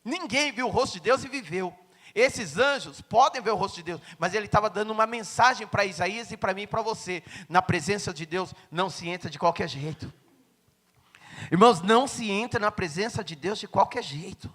Ninguém viu o rosto de Deus e viveu. Esses anjos podem ver o rosto de Deus, mas ele estava dando uma mensagem para Isaías e para mim e para você. Na presença de Deus não se entra de qualquer jeito. Irmãos, não se entra na presença de Deus de qualquer jeito.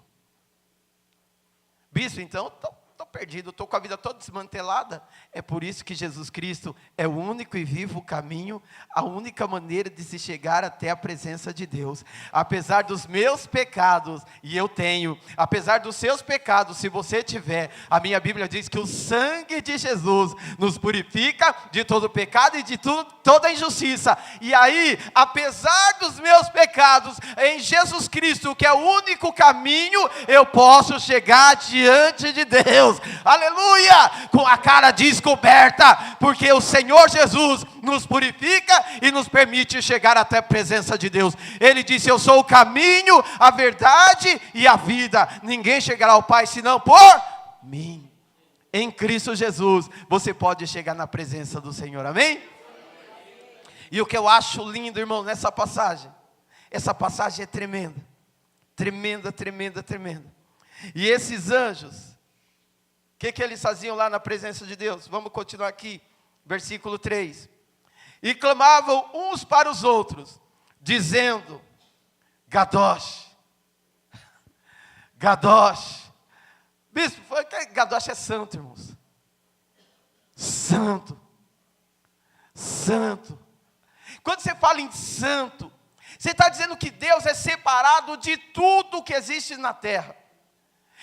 Bispo, então, estou perdido, estou com a vida toda desmantelada. É por isso que Jesus Cristo é o único e vivo caminho, a única maneira de se chegar até a presença de Deus. Apesar dos meus pecados, e eu tenho, apesar dos seus pecados, se você tiver, a minha Bíblia diz que o sangue de Jesus nos purifica de todo pecado e de toda injustiça. E aí, apesar dos meus pecados, em Jesus Cristo, que é o único caminho, eu posso chegar diante de Deus. Aleluia, com a cara descoberta, porque o Senhor Jesus nos purifica e nos permite chegar até a presença de Deus. Ele disse: eu sou o caminho, a verdade e a vida, ninguém chegará ao Pai senão por mim. Em Cristo Jesus você pode chegar na presença do Senhor, amém? E o que eu acho lindo, irmão, nessa passagem, essa passagem é tremenda, tremenda, tremenda, tremenda. E esses anjos, o que eles faziam lá na presença de Deus? Vamos continuar aqui, versículo 3. E clamavam uns para os outros, dizendo: Gadosh, Gadosh. Bispo, Gadosh é santo, irmãos. Santo, santo. Quando você fala em santo, você está dizendo que Deus é separado de tudo que existe na terra.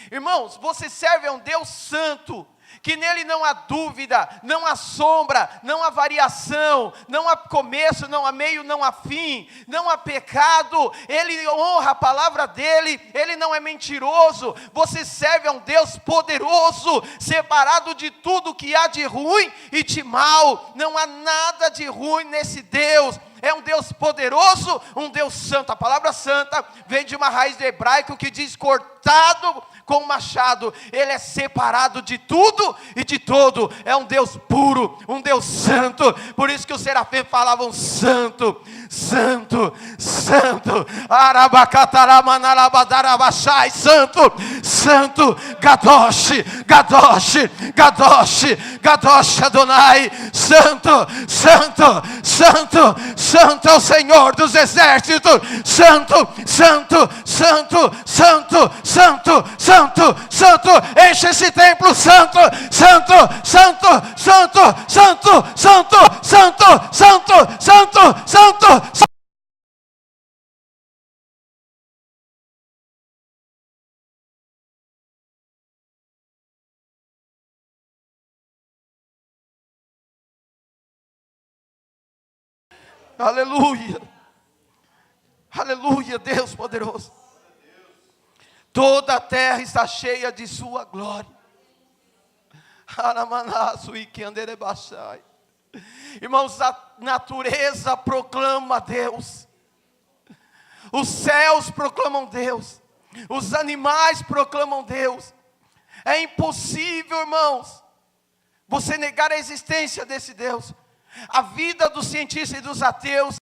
Irmãos, você serve a um Deus santo, que nele não há dúvida, não há sombra, não há variação, não há começo, não há meio, não há fim, não há pecado. Ele honra a palavra dele, ele não é mentiroso. Você serve a um Deus poderoso, separado de tudo que há de ruim e de mal. Não há nada de ruim nesse Deus. é um Deus poderoso, um Deus santo. A palavra santa vem de uma raiz do hebraico que diz cortado com machado. Ele é separado de tudo e de todo. É um Deus puro, um Deus santo. Por isso que os serafins falavam santo, santo, santo. Arabacataramanarabadarabachai, santo, santo. Gadosh, Gadosh, Gadosh, Gadosh Adonai. Santo, santo, santo, santo é o Senhor dos exércitos. Santo, santo, santo, santo, santo, santo. Santo, enche esse templo, santo, santo, santo, santo, santo, santo, santo, santo, santo, santo. Aleluia, aleluia, Deus poderoso. Toda a terra está cheia de sua glória. Irmãos, a natureza proclama Deus. Os céus proclamam Deus. Os animais proclamam Deus. É impossível, irmãos, você negar a existência desse Deus. A vida dos cientistas e dos ateus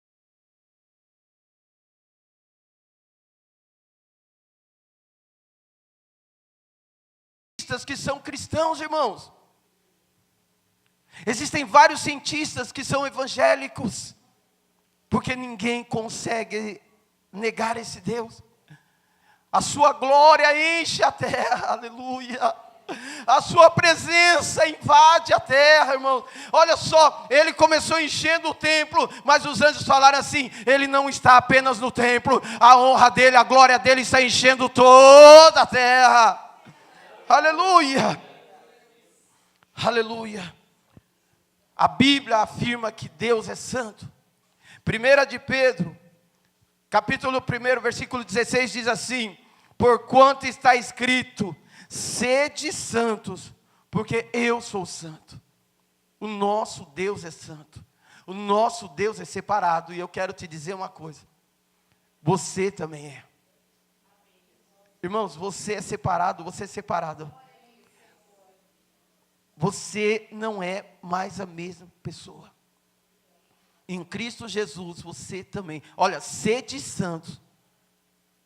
que são cristãos, irmãos. Existem vários cientistas que são evangélicos, porque ninguém consegue negar esse Deus. A sua glória enche a terra, aleluia. A sua presença invade a terra, irmão. Olha só, ele começou enchendo o templo, mas os anjos falaram assim: ele não está apenas no templo, a honra dele, a glória dele está enchendo toda a terra. Aleluia, aleluia. A Bíblia afirma que Deus é santo. 1 de Pedro, capítulo 1, versículo 16 diz assim: porquanto está escrito, sede santos, porque eu sou santo. O nosso Deus é santo. O nosso Deus é separado. E eu quero te dizer uma coisa: você também é. Irmãos, você é separado, você é separado. Você não é mais a mesma pessoa. Em Cristo Jesus, você também. Olha, sede santos,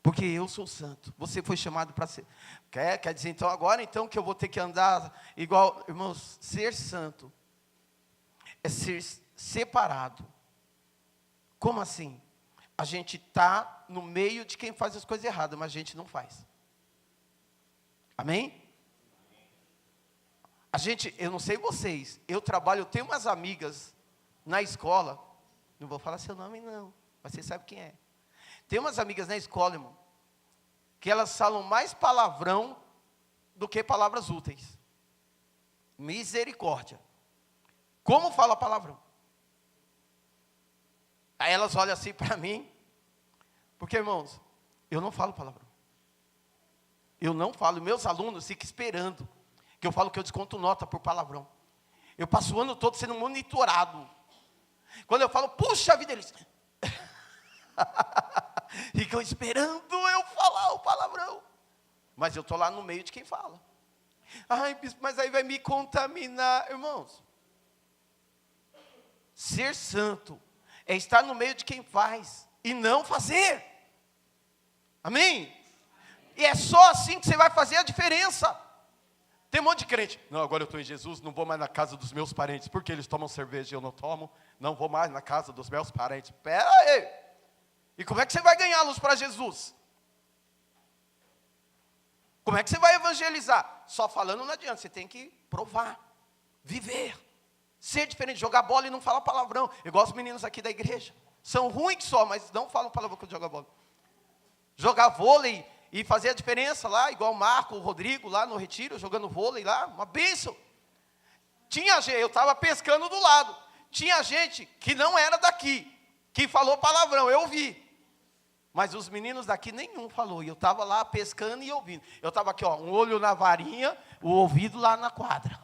porque eu sou santo. Você foi chamado para ser. Quer dizer, então, agora então que eu vou ter que andar igual. Irmãos, ser santo é ser separado. Como assim? A gente está no meio de quem faz as coisas erradas, mas a gente não faz. Amém? Eu não sei vocês, eu tenho umas amigas na escola, não vou falar seu nome não, mas você sabe quem é. Tem umas amigas na escola, irmão, que elas falam mais palavrão do que palavras úteis. Misericórdia. Como fala palavrão? Aí elas olham assim para mim, porque, irmãos, eu não falo palavrão. Eu não falo, meus alunos ficam esperando que eu falo que eu desconto nota por palavrão. Eu passo o ano todo sendo monitorado. Quando eu falo, puxa vida, eles ficam esperando eu falar o palavrão. Mas eu estou lá no meio de quem fala. Ai, bispo, mas aí vai me contaminar. Irmãos, ser santo é estar no meio de quem faz e não fazer. Amém? E é só assim que você vai fazer a diferença. Tem um monte de crente: não, agora eu estou em Jesus, não vou mais na casa dos meus parentes, porque eles tomam cerveja e eu não tomo. Não vou mais na casa dos meus parentes. Pera aí. E como é que você vai ganhá-los para Jesus? Como é que você vai evangelizar? Só falando não adianta, você tem que provar, viver, ser diferente, jogar bola e não falar palavrão. Igual os meninos aqui da igreja. São ruins só, mas não falam palavrão quando jogam bola. Jogar vôlei e fazer a diferença lá, igual o Marco, o Rodrigo, lá no retiro, jogando vôlei lá, uma bênção. Eu estava pescando do lado. Tinha gente que não era daqui, que falou palavrão, eu ouvi. Mas os meninos daqui nenhum falou. E eu estava lá pescando e ouvindo. Eu estava aqui, ó, um olho na varinha, o ouvido lá na quadra.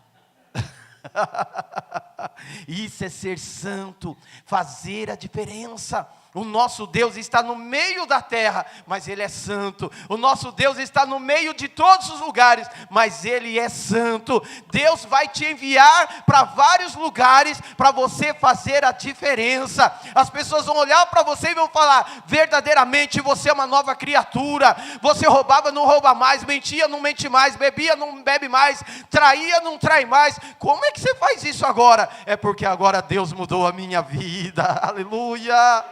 Isso é ser santo, fazer a diferença. O nosso Deus está no meio da terra, mas Ele é santo. O nosso Deus está no meio de todos os lugares, mas Ele é santo. Deus vai te enviar para vários lugares, para você fazer a diferença. As pessoas vão olhar para você e vão falar, verdadeiramente você é uma nova criatura. Você roubava, não rouba mais, mentia, não mente mais, bebia, não bebe mais, traía, não trai mais. Como é que você faz isso agora? É porque agora Deus mudou a minha vida. Aleluia!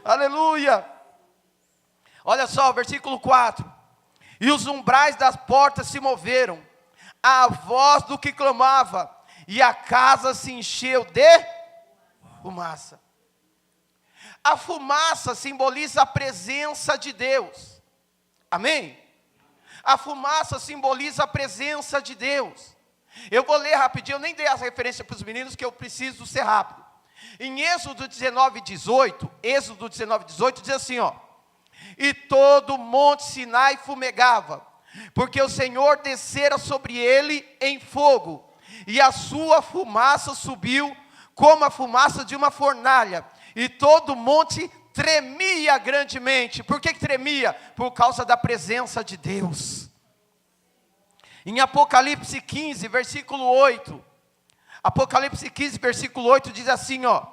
Aleluia! Olha só, versículo 4. E os umbrais das portas se moveram, a voz do que clamava, e a casa se encheu de fumaça. A fumaça simboliza a presença de Deus. Amém? A fumaça simboliza a presença de Deus. Eu vou ler rapidinho, eu nem dei as referências para os meninos, que eu preciso ser rápido. Em Êxodo 19:18, diz assim, ó: e todo o monte Sinai fumegava, porque o Senhor descera sobre ele em fogo, e a sua fumaça subiu como a fumaça de uma fornalha, e todo o monte tremia grandemente. Por que tremia? Por causa da presença de Deus. Em Apocalipse 15, versículo 8, Apocalipse 15, versículo 8 diz assim, ó: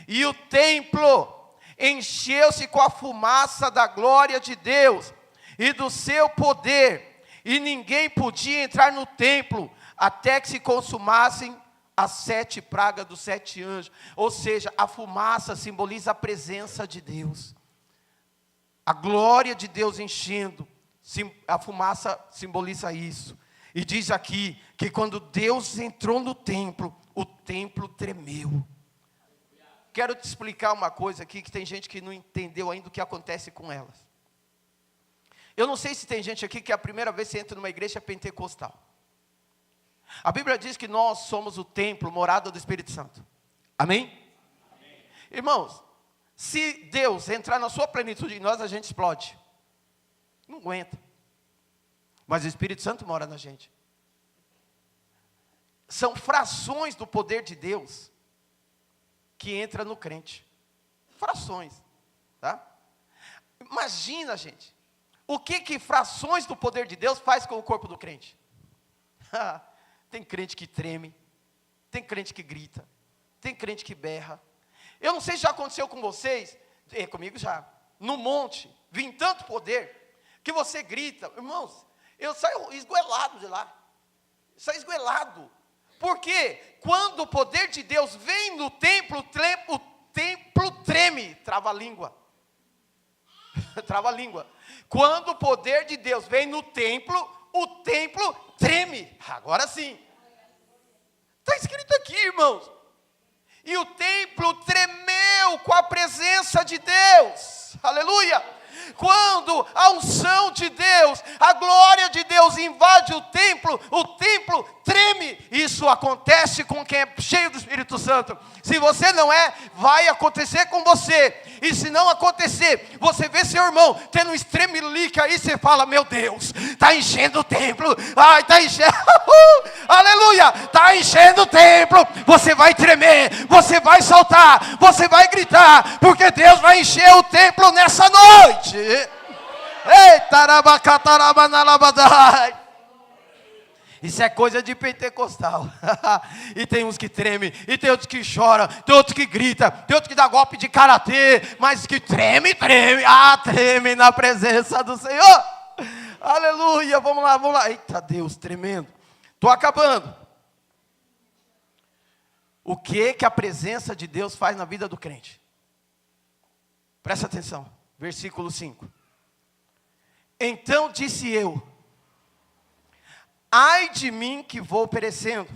e o templo encheu-se com a fumaça da glória de Deus e do seu poder, e ninguém podia entrar no templo até que se consumassem as 7 pragas dos 7 anjos. Ou seja, a fumaça simboliza a presença de Deus, a glória de Deus enchendo, a fumaça simboliza isso. E diz aqui, que quando Deus entrou no templo, o templo tremeu. Quero te explicar uma coisa aqui, que tem gente que não entendeu ainda o que acontece com elas. Eu não sei se tem gente aqui que é a primeira vez que você entra numa igreja pentecostal. A Bíblia diz que nós somos o templo, morada do Espírito Santo. Amém? Amém. Irmãos, se Deus entrar na sua plenitude em nós, a gente explode. Não aguenta. Mas o Espírito Santo mora na gente. São frações do poder de Deus que entra no crente. Frações, tá? Imagina, gente, o que frações do poder de Deus faz com o corpo do crente. Tem crente que treme, tem crente que grita, tem crente que berra. Eu não sei se já aconteceu com vocês, comigo já, no monte, vim tanto poder, que você grita, irmãos, eu saio esgoelado de lá, saio esgoelado. Porque quando o poder de Deus vem no templo, o templo treme, trava a língua. Trava a língua. Quando o poder de Deus vem no templo, o templo treme. Agora sim. Está escrito aqui, irmãos. E o templo tremeu com a presença de Deus. Aleluia. Quando a unção de Deus, a glória de Deus invade o templo treme. Isso acontece com quem é cheio do Espírito Santo. Se você não é, vai acontecer com você. E se não acontecer, você vê seu irmão tendo um estremelique aí, você fala, meu Deus, está enchendo o templo. Ai, está enchendo, aleluia, está enchendo o templo. Você vai tremer, você vai saltar, você vai gritar, porque Deus vai encher o templo nessa noite. Eita, arabacatarabanalavadai. Isso é coisa de pentecostal. E tem uns que tremem, e tem outros que choram, tem outros que gritam, tem outros que dá golpe de karatê, mas que treme, treme na presença do Senhor. Aleluia, vamos lá. Eita Deus, tremendo. Estou acabando. O que a presença de Deus faz na vida do crente? Presta atenção, versículo 5. Então disse eu, ai de mim que vou perecendo,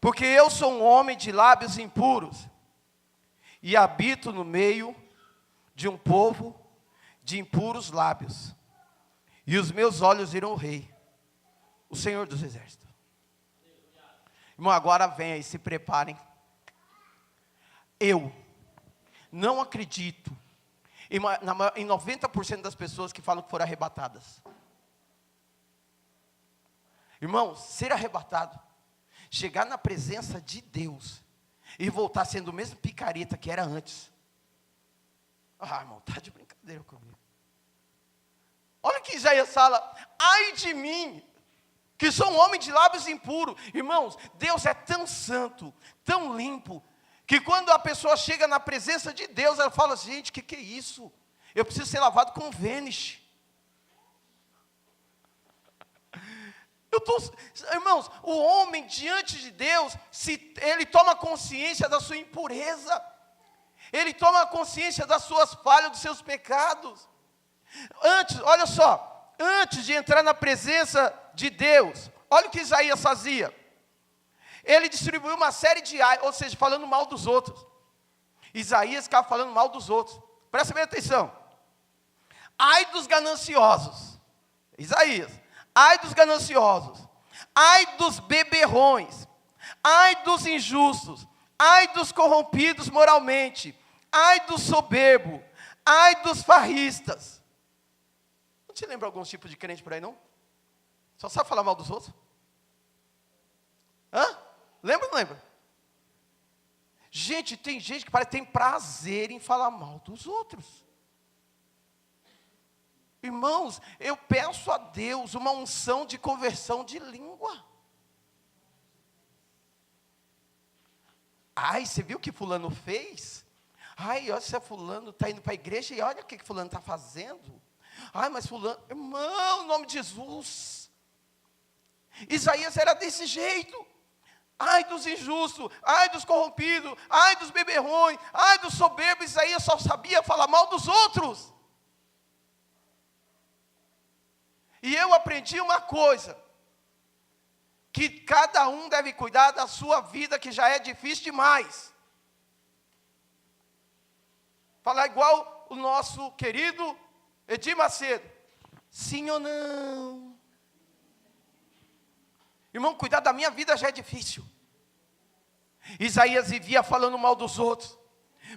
porque eu sou um homem de lábios impuros, e habito no meio de um povo de impuros lábios, e os meus olhos viram o Rei, o Senhor dos Exércitos. Irmão, agora vem aí, se preparem. Eu não acredito em 90% das pessoas que falam que foram arrebatadas. Irmãos, ser arrebatado. chegar na presença de Deus e voltar sendo o mesmo picareta que era antes. Ah, irmão, está de brincadeira comigo. Olha que Isaías fala: ai de mim, que sou um homem de lábios impuros. Irmãos, Deus é tão santo, tão limpo, que quando a pessoa chega na presença de Deus, ela fala: gente, o que é isso? Eu preciso ser lavado com Vênice. Irmãos, o homem diante de Deus, se ele toma consciência da sua impureza, ele toma consciência das suas falhas, dos seus pecados. Antes, olha só, antes de entrar na presença de Deus, olha o que Isaías fazia. Ele distribuiu uma série de ai, ou seja, falando mal dos outros. Isaías ficava falando mal dos outros. Presta bem atenção. Ai dos gananciosos. Isaías. Ai dos gananciosos. Ai dos beberrões. Ai dos injustos. Ai dos corrompidos moralmente. Ai do soberbo. Ai dos farristas. Não te lembra alguns tipos de crente por aí, não? Só sabe falar mal dos outros? Hã? Lembra ou não lembra? Gente, tem gente que parece que tem prazer em falar mal dos outros. Irmãos, eu peço a Deus uma unção de conversão de língua. Ai, você viu o que fulano fez? Ai, olha se fulano está indo para a igreja e olha o que fulano está fazendo. Ai, mas fulano, irmão, em nome de Jesus. Isaías era desse jeito. Ai dos injustos, ai dos corrompidos, ai dos beberrões, ai dos soberbos. Isaías só sabia falar mal dos outros. E eu aprendi uma coisa, que cada um deve cuidar da sua vida, que já é difícil demais. Falar igual o nosso querido Edir Macedo, sim ou não? Irmão, cuidar da minha vida já é difícil. Isaías vivia falando mal dos outros.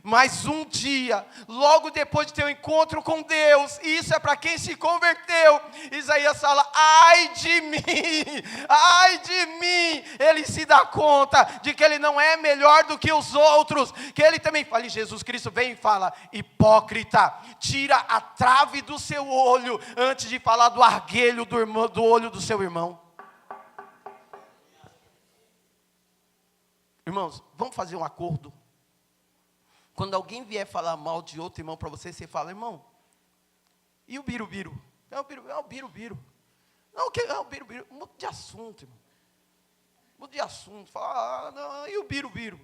Mas um dia, logo depois de ter um encontro com Deus, e isso é para quem se converteu, Isaías fala: ai de mim, ai de mim. Ele se dá conta de que ele não é melhor do que os outros, que ele também fala, e Jesus Cristo vem e fala: hipócrita, tira a trave do seu olho, antes de falar do arguelho do olho do seu irmão. Irmãos, vamos fazer um acordo. Quando alguém vier falar mal de outro irmão para você, você fala: irmão, e o birubiru? É o birubiru. Não, o que é o birubiru? Muda de assunto, irmão. Muda de assunto. Fala: não, e o birubiru?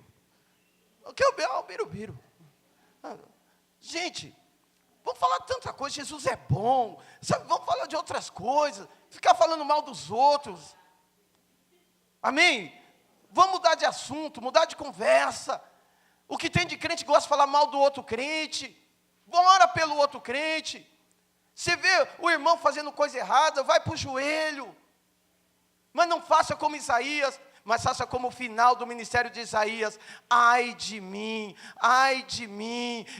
O que é o birubiru? Gente, vamos falar tanta coisa. Jesus é bom. Sabe, vamos falar de outras coisas. Ficar falando mal dos outros. Amém? Vamos mudar de assunto, mudar de conversa. O que tem de crente que gosta de falar mal do outro crente. Ora pelo outro crente. Você vê o irmão fazendo coisa errada, vai para o joelho. Mas não faça como Isaías, mas faça como o final do ministério de Isaías: ai de mim,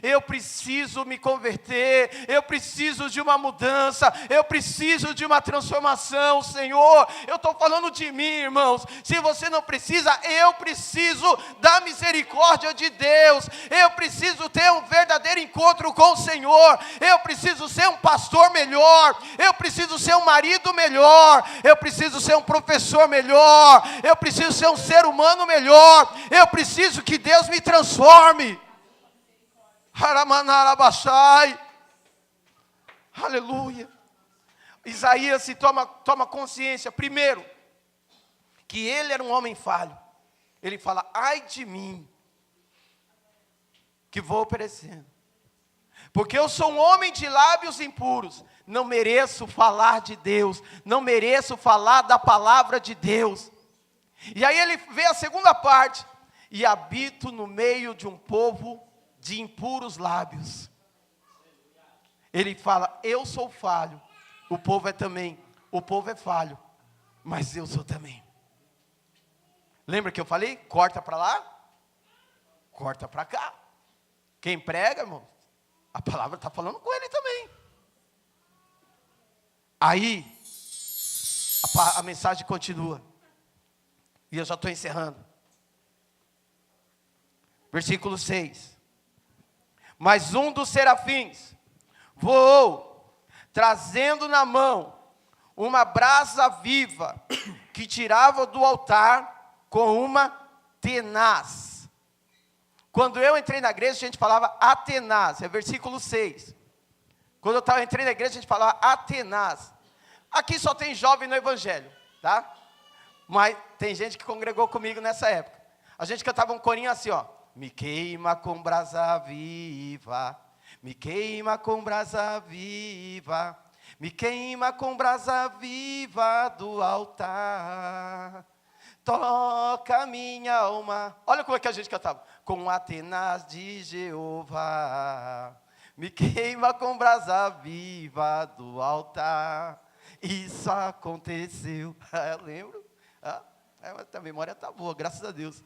eu preciso me converter, eu preciso de uma mudança, eu preciso de uma transformação, Senhor. Eu estou falando de mim, irmãos. Se você não precisa, eu preciso da misericórdia de Deus, eu preciso ter um verdadeiro encontro com o Senhor, eu preciso ser um pastor melhor, eu preciso ser um marido melhor, eu preciso ser um professor melhor, eu preciso ser um ser humano melhor, eu preciso que Deus me transforme. Aleluia. Isaías se toma consciência, primeiro, que ele era um homem falho. Ele fala: ai de mim, que vou perecendo, porque eu sou um homem de lábios impuros, não mereço falar de Deus, não mereço falar da palavra de Deus. E aí ele vê a segunda parte: e habito no meio de um povo de impuros lábios. Ele fala: eu sou falho, o povo é também, o povo é falho, mas eu sou também. Lembra que eu falei? Corta para lá, corta para cá. Quem prega, irmão, a palavra está falando com ele também. Aí, a mensagem continua. E eu já estou encerrando. Versículo 6. Mas um dos serafins voou, trazendo na mão uma brasa viva, que tirava do altar com uma tenaz. Quando eu entrei na igreja, a gente falava Atenaz, é versículo 6. Quando eu entrei na igreja, a gente falava Atenaz. Aqui só tem jovem no evangelho, tá? Mas tem gente que congregou comigo nessa época. A gente cantava um corinho assim, ó. Me queima com brasa viva, me queima com brasa viva, me queima com brasa viva do altar. Toca minha alma. Olha como é que a gente cantava. Com a tenaz de Jeová, me queima com brasa viva do altar. Isso aconteceu. Eu lembro. A memória está boa, graças a Deus.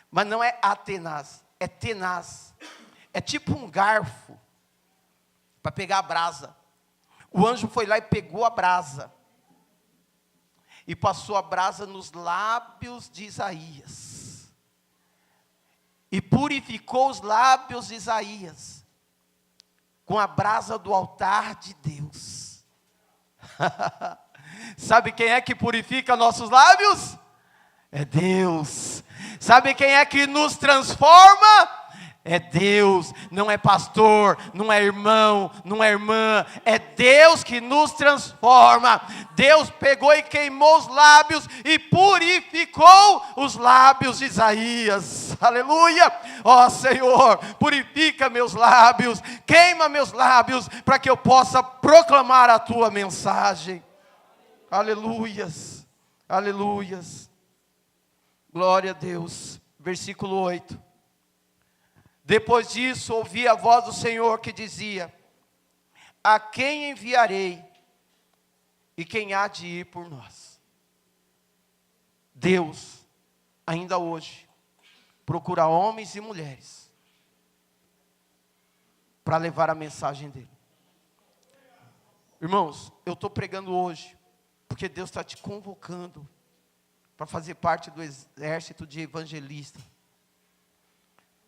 Mas não é atenaz, é tenaz. É tipo um garfo para pegar a brasa. O anjo foi lá e pegou a brasa. E passou a brasa nos lábios de Isaías. E purificou os lábios de Isaías com a brasa do altar de Deus. Sabe quem é que purifica nossos lábios? É Deus. Sabe quem é que nos transforma? É Deus, não é pastor, não é irmão, não é irmã, é Deus que nos transforma. Deus pegou e queimou os lábios e purificou os lábios de Isaías, aleluia. Ó Senhor, purifica meus lábios, queima meus lábios, para que eu possa proclamar a tua mensagem, aleluias, aleluias, glória a Deus. Versículo 8. Depois disso, ouvi a voz do Senhor que dizia: a quem enviarei? E quem há de ir por nós? Deus, ainda hoje, procura homens e mulheres para levar a mensagem dele. Irmãos, eu estou pregando hoje, porque Deus está te convocando para fazer parte do exército de evangelistas.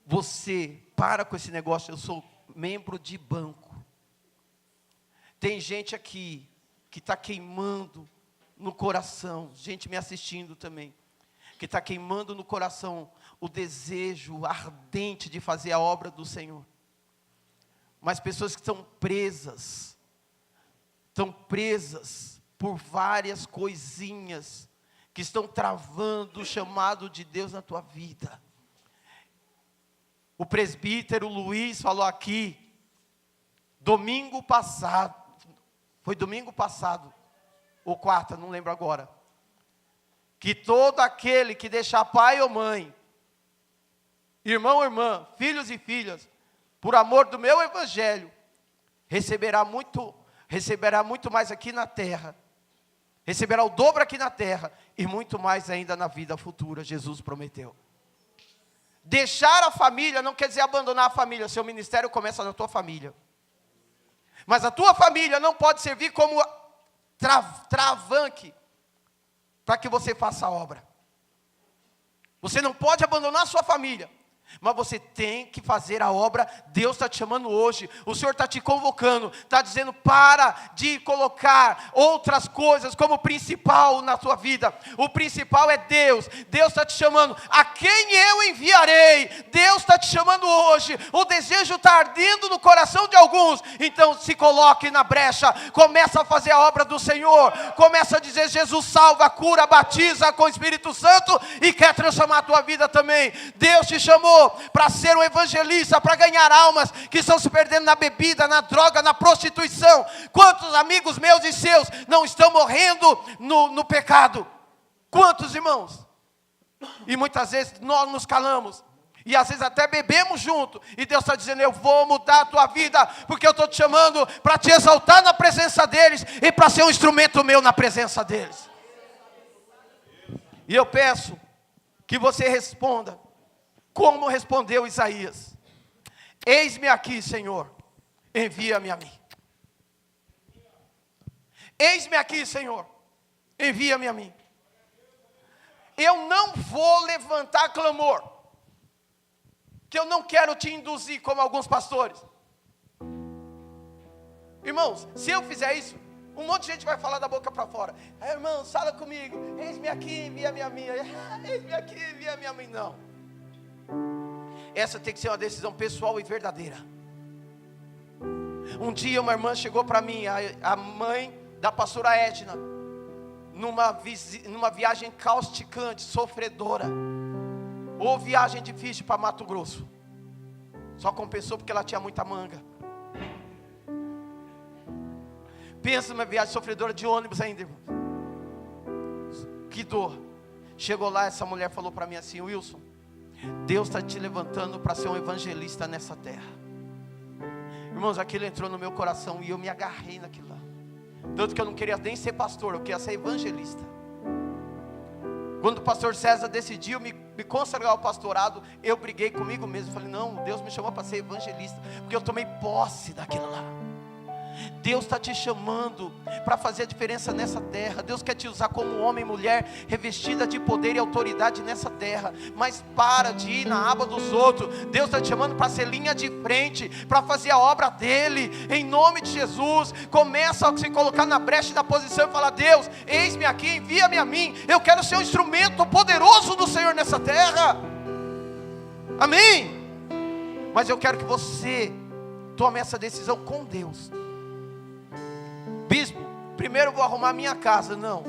Você, para com esse negócio, eu sou membro de banco. Tem gente aqui que está queimando no coração, gente me assistindo também, que está queimando no coração o desejo ardente de fazer a obra do Senhor. Mas pessoas que estão presas por várias coisinhas, que estão travando o chamado de Deus na tua vida. O presbítero Luiz falou aqui, domingo passado, ou quarta, não lembro agora, que todo aquele que deixar pai ou mãe, irmão ou irmã, filhos e filhas, por amor do meu evangelho, receberá muito mais aqui na terra, receberá o dobro aqui na terra, e muito mais ainda na vida futura, Jesus prometeu. Deixar a família não quer dizer abandonar a família. Seu ministério começa na tua família. Mas a tua família não pode servir como travanque para que você faça a obra. Você não pode abandonar a sua família, mas você tem que fazer a obra. Deus está te chamando hoje, o Senhor está te convocando, está dizendo: para de colocar outras coisas como principal na tua vida. O principal é Deus. Deus está te chamando: a quem eu enviarei? Deus está te chamando hoje. O desejo está ardendo no coração de alguns, então se coloque na brecha, começa a fazer a obra do Senhor, começa a dizer: Jesus salva, cura, batiza com o Espírito Santo e quer transformar a tua vida também. Deus te chamou para ser um evangelista, para ganhar almas que estão se perdendo na bebida, na droga, na prostituição. Quantos amigos meus e seus não estão morrendo no pecado? Quantos irmãos? E muitas vezes nós nos calamos, e às vezes até bebemos junto, e Deus está dizendo: eu vou mudar a tua vida, porque eu estou te chamando para te exaltar na presença deles, e para ser um instrumento meu na presença deles. E eu peço que você responda como respondeu Isaías: eis-me aqui, Senhor, envia-me a mim. Eis-me aqui, Senhor, envia-me a mim. eu não vou levantar clamor, que eu não quero te induzir como alguns pastores. Irmãos, se eu fizer isso, um monte de gente vai falar da boca para fora. Irmão, fala comigo, eis-me aqui, envia minha mãe. Eis-me aqui, envia minha mãe. Não. Essa tem que ser uma decisão pessoal e verdadeira. Um dia uma irmã chegou para mim, a mãe da pastora Edna, numa viagem causticante, sofredora, ou viagem difícil para Mato Grosso. Só compensou porque ela tinha muita manga. Pensa numa viagem sofredora de ônibus ainda, irmão. Que dor. Chegou lá, essa mulher falou para mim assim: Wilson, Deus está te levantando para ser um evangelista nessa terra. Irmãos, aquilo entrou no meu coração e eu me agarrei naquilo lá. Tanto que eu não queria nem ser pastor, eu queria ser evangelista. Quando o pastor César decidiu me consagrar ao pastorado, eu briguei comigo mesmo. Falei, não, Deus me chamou para ser evangelista, porque eu tomei posse daquilo lá. Deus está te chamando para fazer a diferença nessa terra. Deus quer te usar como homem e mulher revestida de poder e autoridade nessa terra. Mas para de ir na aba dos outros. Deus está te chamando para ser linha de frente, para fazer a obra dele, em nome de Jesus. Começa a se colocar na brecha da posição e falar: Deus, eis-me aqui, envia-me a mim. Eu quero ser um instrumento poderoso do Senhor nessa terra. Amém? Mas eu quero que você tome essa decisão com Deus. Bispo, primeiro eu vou arrumar minha casa. Não,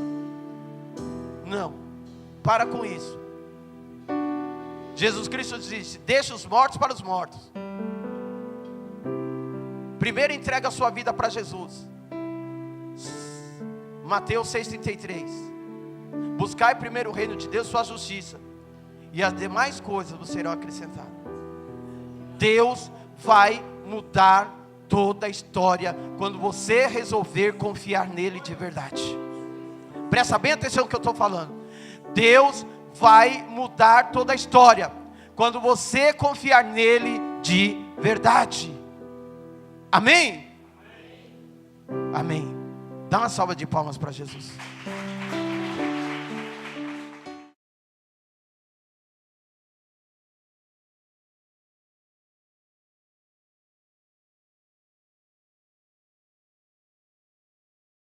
para com isso. Jesus Cristo disse: deixa os mortos para os mortos. Primeiro entrega a sua vida para Jesus. Mateus 6,33. Buscai primeiro o reino de Deus, sua justiça, e as demais coisas vos serão acrescentadas. Deus vai mudar toda a história quando você resolver confiar nele de verdade. Presta bem atenção no que eu estou falando. Deus vai mudar toda a história quando você confiar nele de verdade. Amém? Amém. Dá uma salva de palmas para Jesus.